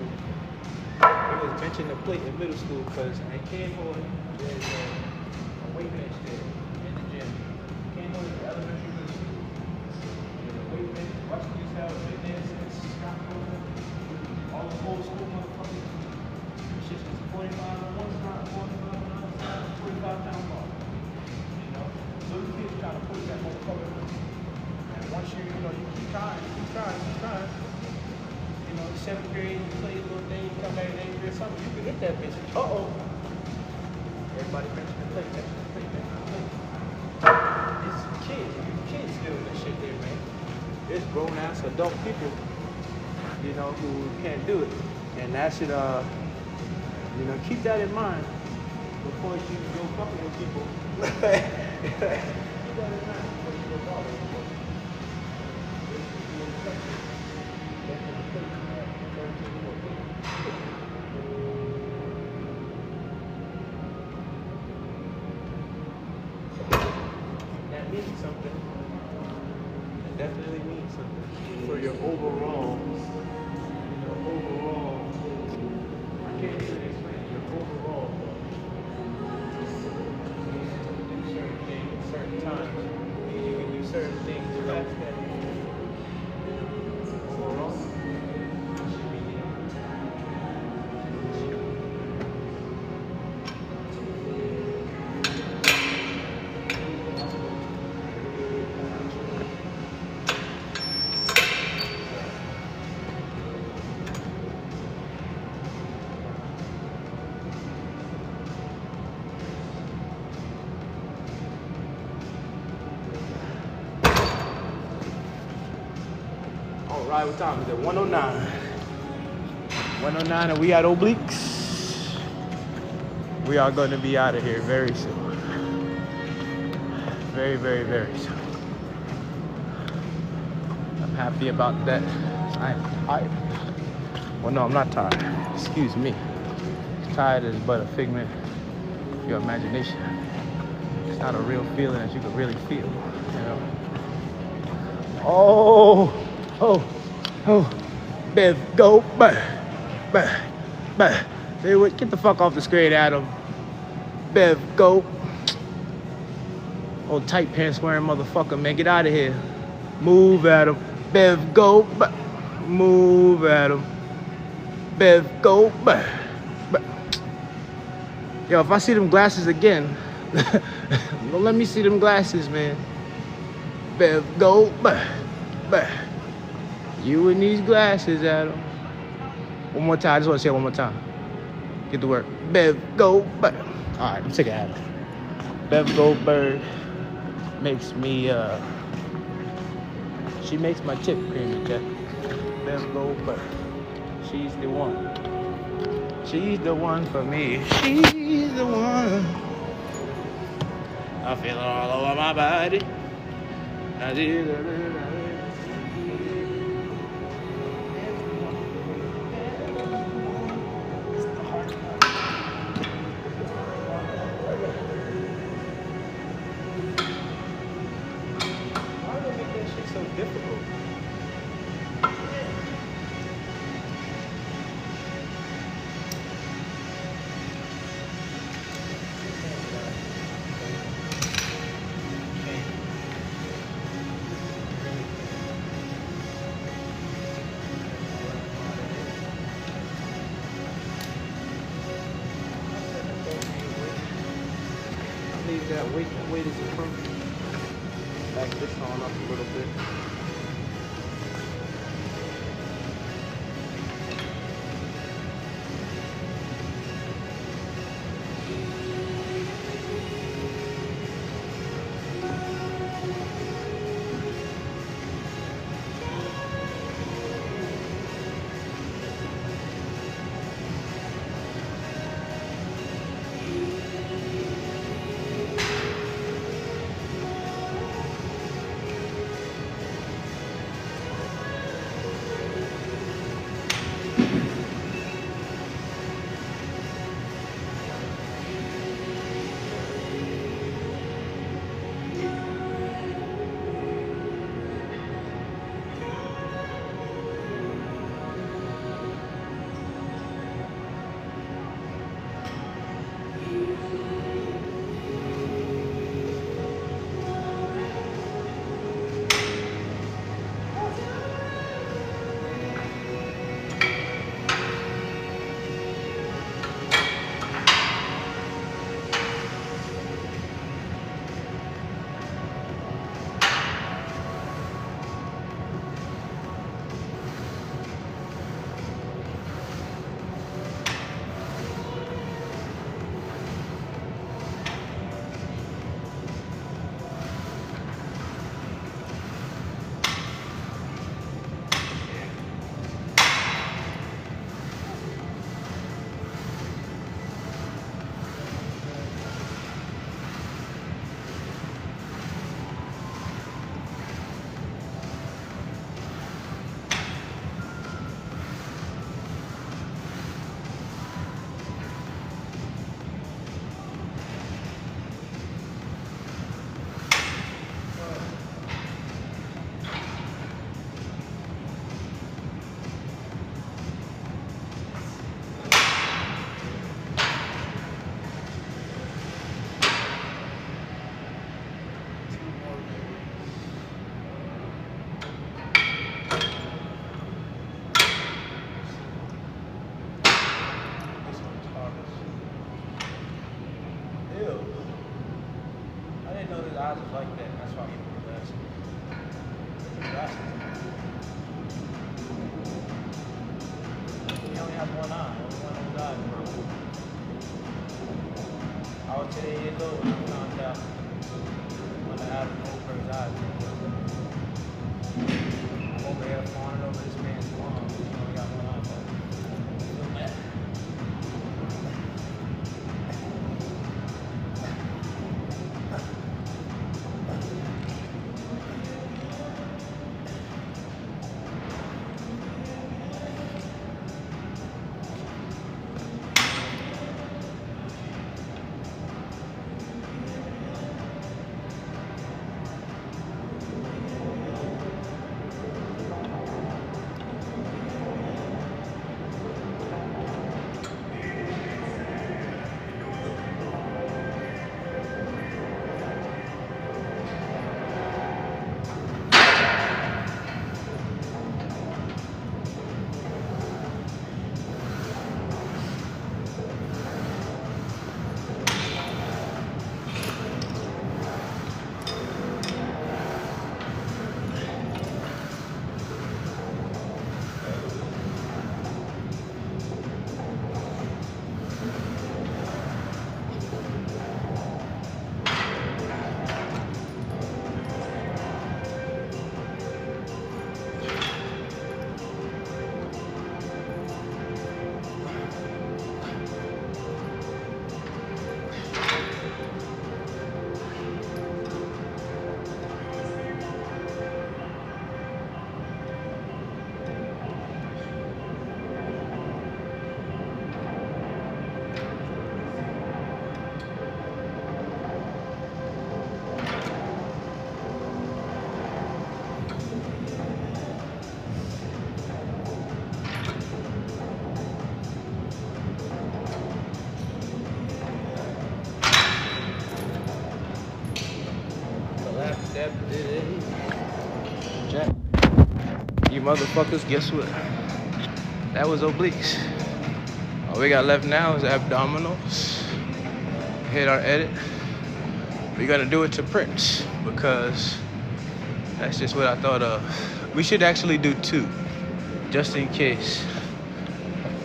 He was benching the plate in middle school because I came on, there's a weight bench there in the gym. Came on the elementary middle school. There's a weight bench, watching these guys been there since Scott Coker. All the old school motherfuckers. Shit was 45 on one side, 45 on the other side, 45-pound ball. You know? So the kids trying to push that motherfucker. And once you keep trying. You know, 7th grade, you play a little thing, you come back in 8th grade, something, you can hit that bitch. Uh-oh. Everybody benching the plate. It's kids doing this shit there, man. There's grown-ass adult people, you know, who can't do it. And that should, keep that in mind before you go fucking with people. Keep that in mind before you go fucking with people. That means something. It definitely means something for your overall. I can't even explain your overall. Do certain things at certain times. You can do certain things fast that. All right, what time is it? 109. 109 and we at Obliques. We are going to be out of here very soon. Very, very, very soon. I'm happy about that. I'm tired. Well, no, I'm not tired. Excuse me. Tired is but a figment of your imagination. It's not a real feeling that you can really feel, you know. Oh, oh, oh. Bev, go. Bah, bah, bah. Hey, get the fuck off the screen, Adam. Bev, go. Oh, tight pants wearing motherfucker, man. Get out of here. Move, Adam. Bev, go. Bah. Move, Adam. Bev, go. Bah, bah. Yo, if I see them glasses again, don't let me see them glasses, man. Bev, go. Bah, bah. You in these glasses, Adam. One more time. I just want to say it one more time. Get to work. Bev Goldberg. All right, I'm sick of Adam. Bev Goldberg makes me, she makes my tip creamy, okay? Bev Goldberg. She's the one. She's the one for me. She's the one. I feel it all over my body. I did it. Difficult. Leave that weight. That weight is perfect. Back this on up a little bit. eyes is like that. That's why people are glasses. He only has one eye. Only one of his eyes, bro. I was 10 years old when I found out when I had an old person's eyes. I'm over here fawning over this man's mom. He only got one eye, bro. Feel bad. kept it in. Jack. You motherfuckers, guess what? That was obliques. All we got left now is abdominals. Hit our edit. We're gonna do it to Prince because that's just what I thought of. We should actually do 2, just in case.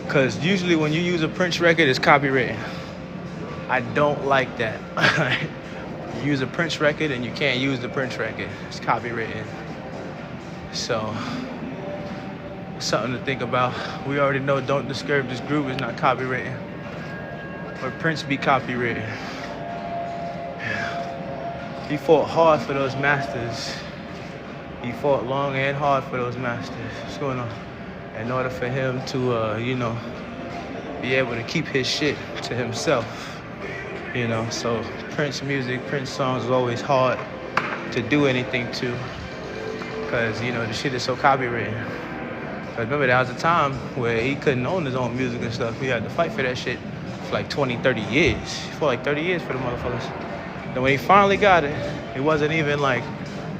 Cause usually when you use a Prince record, it's copywritten. I don't like that. You use a Prince record and you can't use the Prince record. It's copywritten. So, something to think about. We already know Don't Disturb This Groove is not copywritten. But Prince be copywritten. He fought hard for those masters. He fought long and hard for those masters. What's going on? In order for him to, be able to keep his shit to himself. So Prince music, Prince songs is always hard to do anything to. Because, the shit is so copywritten. Because remember, there was a time where he couldn't own his own music and stuff. He had to fight for that shit for like 20, 30 years. He fought like 30 years for the motherfuckers. And when he finally got it, it wasn't even like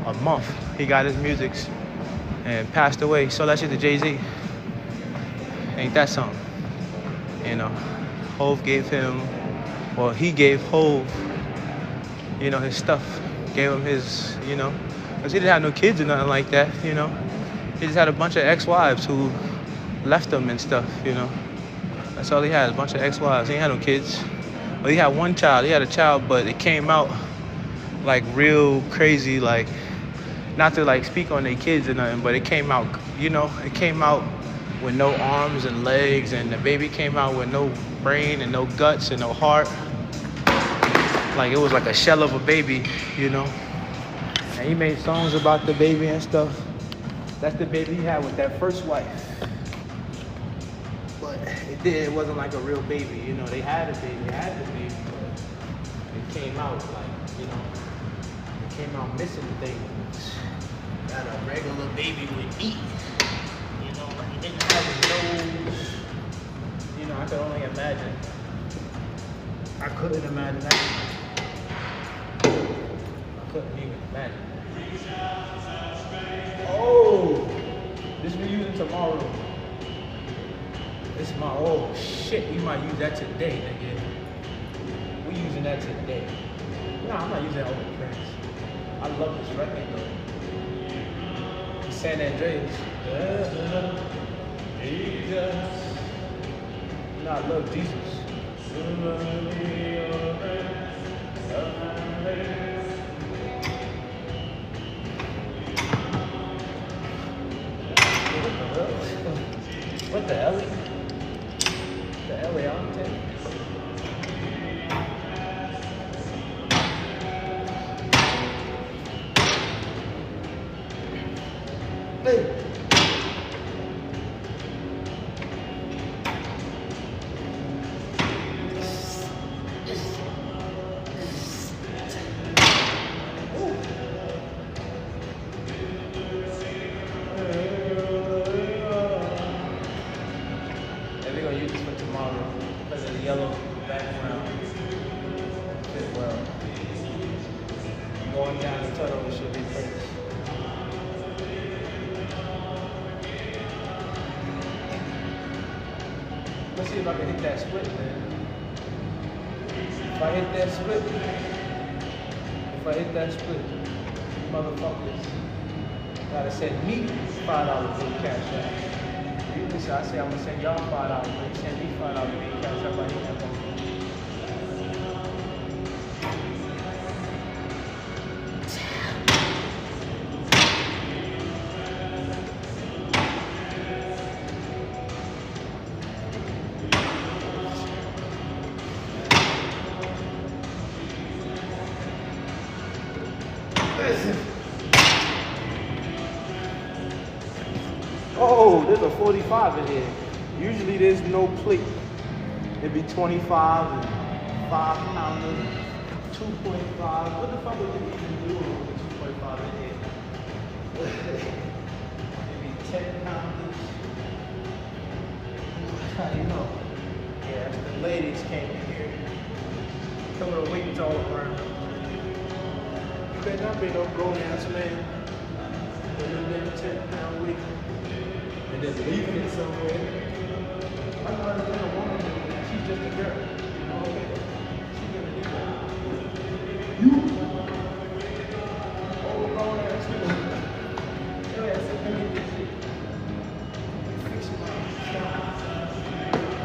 a month. He got his musics and passed away. He sold that shit to Jay-Z. Ain't that something? Hov gave him, he gave Hov, his stuff. Gave him his, because he didn't have no kids or nothing like that, He just had a bunch of ex-wives who left him and stuff, That's all he had, a bunch of ex-wives. He ain't had no kids. But he had one child. He had a child, but it came out like real crazy, like, not to like speak on their kids or nothing, but it came out, it came out with no arms and legs, and the baby came out with no brain and no guts and no heart. Like it was like a shell of a baby, And he made songs about the baby and stuff. That's the baby he had with that first wife. But it wasn't like a real baby, They had a baby, they had the baby, but it came out like, it came out missing things. Got a regular baby with meat, like he didn't have his nose. I could only imagine. I couldn't imagine that. I couldn't even imagine. Oh, this we're using tomorrow. This is my, oh shit, we might use that today, nigga. We using that today. Nah, I'm not using that over Prince. I love this record though. It's San Andreas. Jesus. No, I love Jesus. What the hell? The Eliante? Hey! Yellow background fit well. Going down the tunnel, it should be Prince. Let's see if I can hit that split, man. If I hit that split, motherfuckers gotta send me $5 in cash out. So I say I'm gonna send y'all $5, but you send me $5 in cash out. I hit that one. Oh, there's a 45 in here. Usually there's no plate. It'd be 25 and 5 pounders, 2.5. What the fuck would you even do with 2.5 in here? Maybe 10 pounders. How do you know? Yeah, the ladies came in here. Come with a weight all around. better not be no grown ass man with a damn 10-pound weight and then leaving it somewhere. I don't understand a woman doing. She's just a girl. Okay. She's gonna do that. You old grown ass man. Yeah, so let me get you. Fix your mind.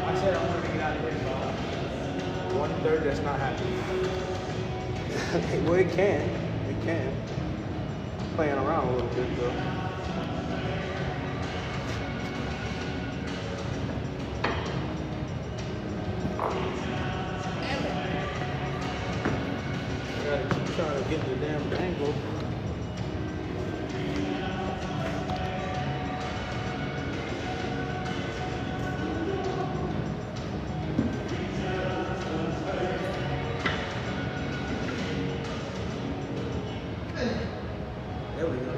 I said I wanted to get out of here, bro. 1/3, that's not happening. Well, it can. It can. I'm playing around a little bit, though. I gotta keep trying to get the damn angle. There we go.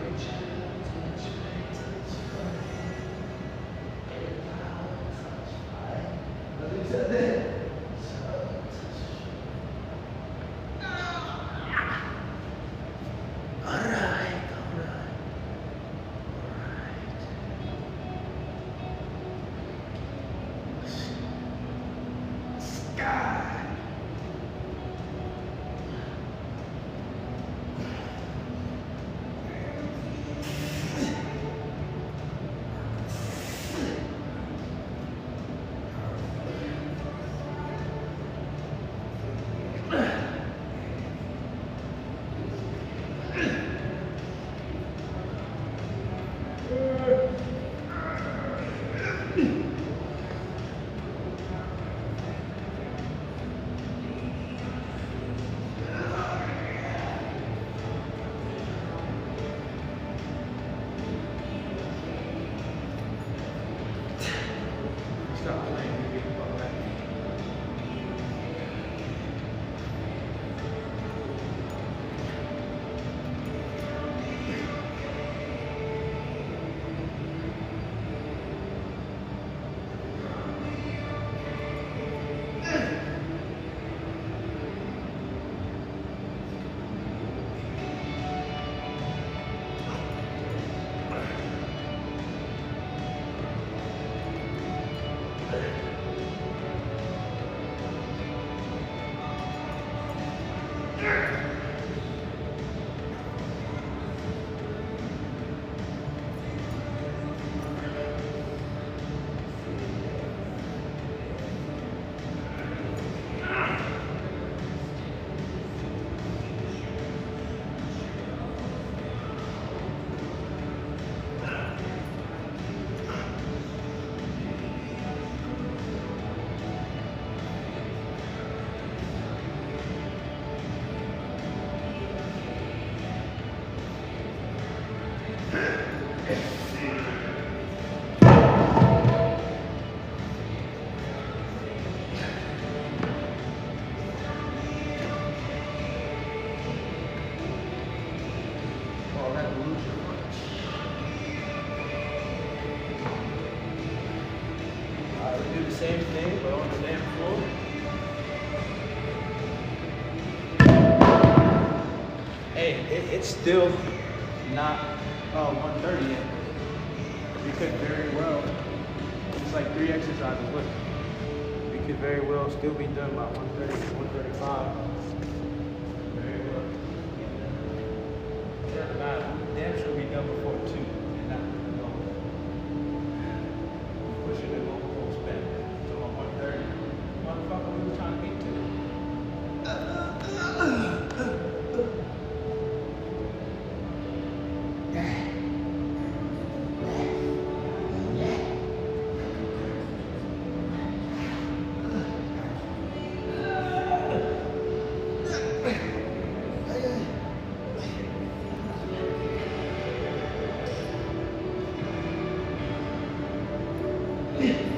Stop playing. You're getting fucked back. Do the same thing, but on the damn floor. Hey, it's still not 1:30 yet. We could very well, it's like 3 exercises with it. We could very well still be done by 1:30, 1:35. Very well. Damn sure be done before 2 and not pushing the goalpost back to 1:30. Motherfucker, we were trying to get to it. Yeah.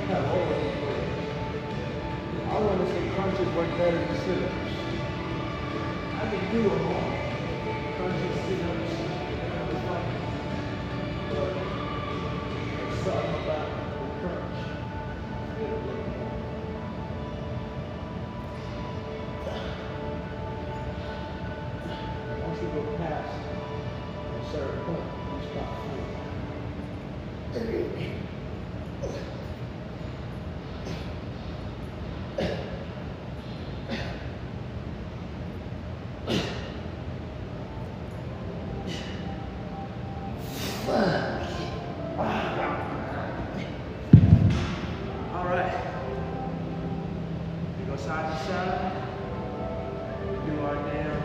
have always worked. I want to say crunches work better than sit-ups. I can do them all. Crunches, sit-ups, it's fine. But there's something about the crunch. Once you go past a certain point, you stop feeling. Alright. We go side to side. Do our damn,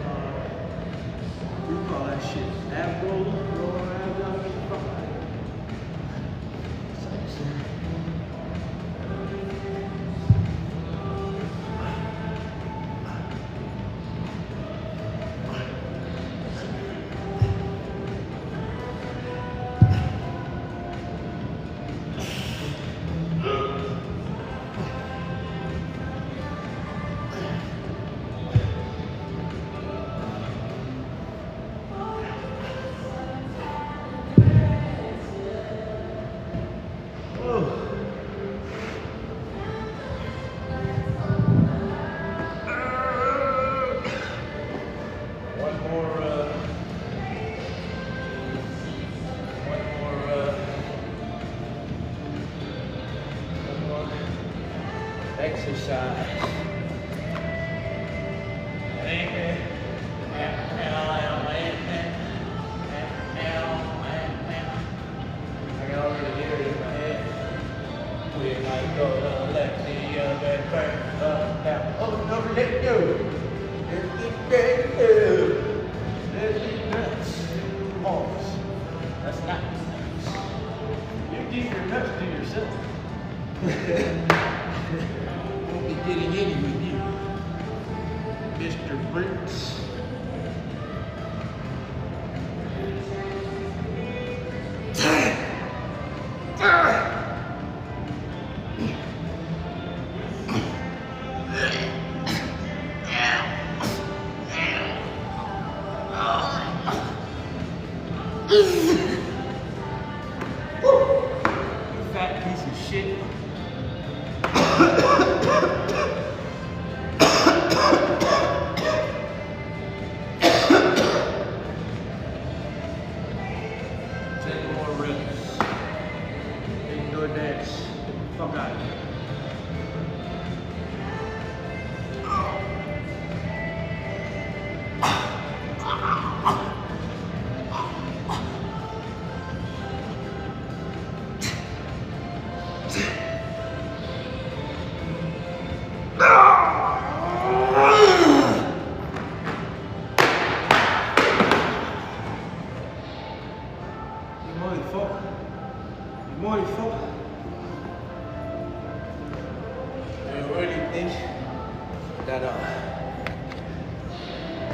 we call that shit ab roll, roll our abs out, get the fuck out of here. Side to side. Exercise. I can already hear it in my head. We might go to let the other burn up now. Oh no, let go. Let it go. Let it nuts. Pause. That's not nuts. You keep your nuts to yourself. Won't be getting any with you, Mr. Brits. Fat piece of shit. Fuck out of here. You motherfucker.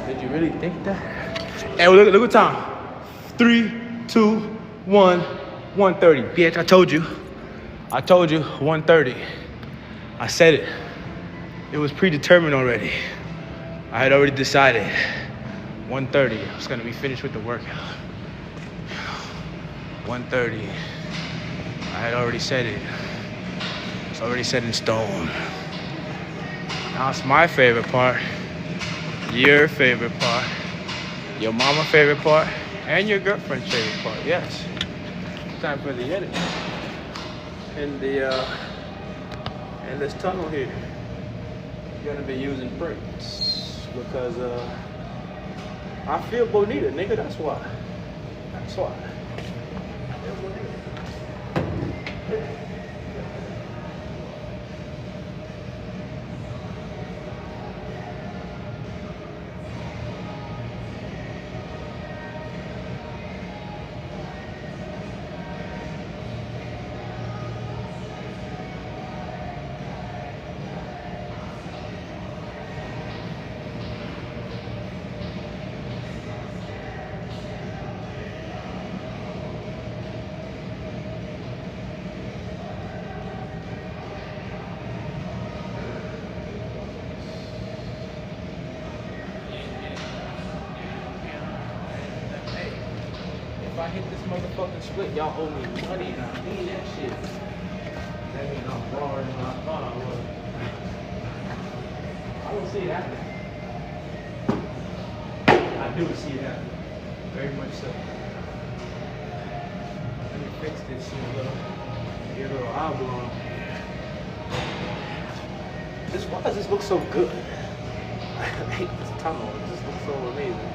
Did you really think that? Hey, look at time. 3, 2, 1, 1:30. Bitch, I told you. 1:30. I said it. It was predetermined already. I had already decided. 1:30. I was gonna be finished with the workout. 1:30. I had already said it. It's already set in stone. Now it's my favorite part, your favorite part, your mama's favorite part, and your girlfriend's favorite part. Yes. Time for the edit. In this tunnel here, you're gonna be using brakes because I feel bonita, nigga. That's why. That's why. I hit this motherfucking split, y'all owe me money and I mean that shit. That means I'm broader than I thought I was. I don't see it happening. I do see it happening. Very much so. Let me fix this shit a little. Get a little oblong. Why does this look so good? I hate this tunnel. It just looks so amazing.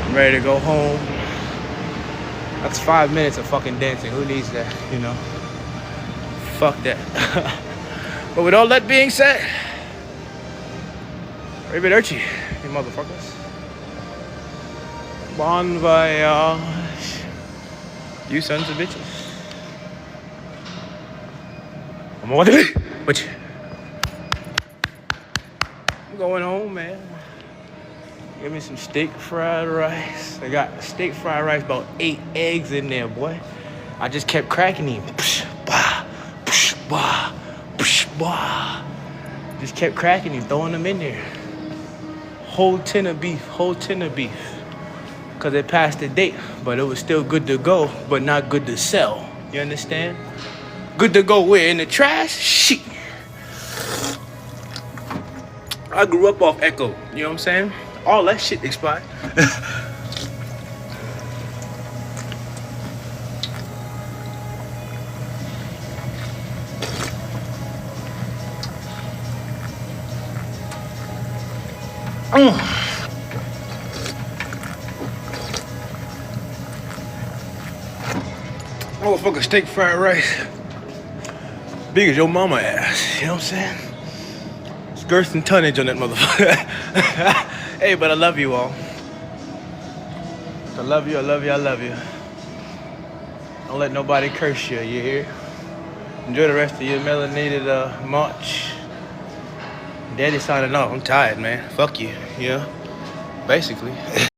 I'm ready to go home. That's 5 minutes of fucking dancing. Who needs that, you know? Fuck that. But with all that being said, arrivederci, you motherfuckers. Bon voyage, you sons of bitches. I'm going home, man. Give me some steak fried rice. I got steak fried rice, about 8 eggs in there, boy. I just kept cracking them. Psh, bah, psh, bah, psh, bah. Just kept cracking them, throwing them in there. Whole tin of beef. Because it passed the date, but it was still good to go, but not good to sell. You understand? Good to go where? In the trash? Shit. I grew up off Echo. You know what I'm saying? All that shit expired. Motherfucker steak fried rice. Big as your mama ass. You know what I'm saying? It's girth and tonnage on that motherfucker. Hey, but I love you all. I love you. Don't let nobody curse you, you hear? Enjoy the rest of your melanated March. Daddy signing off. I'm tired, man. Fuck you, you know? Basically.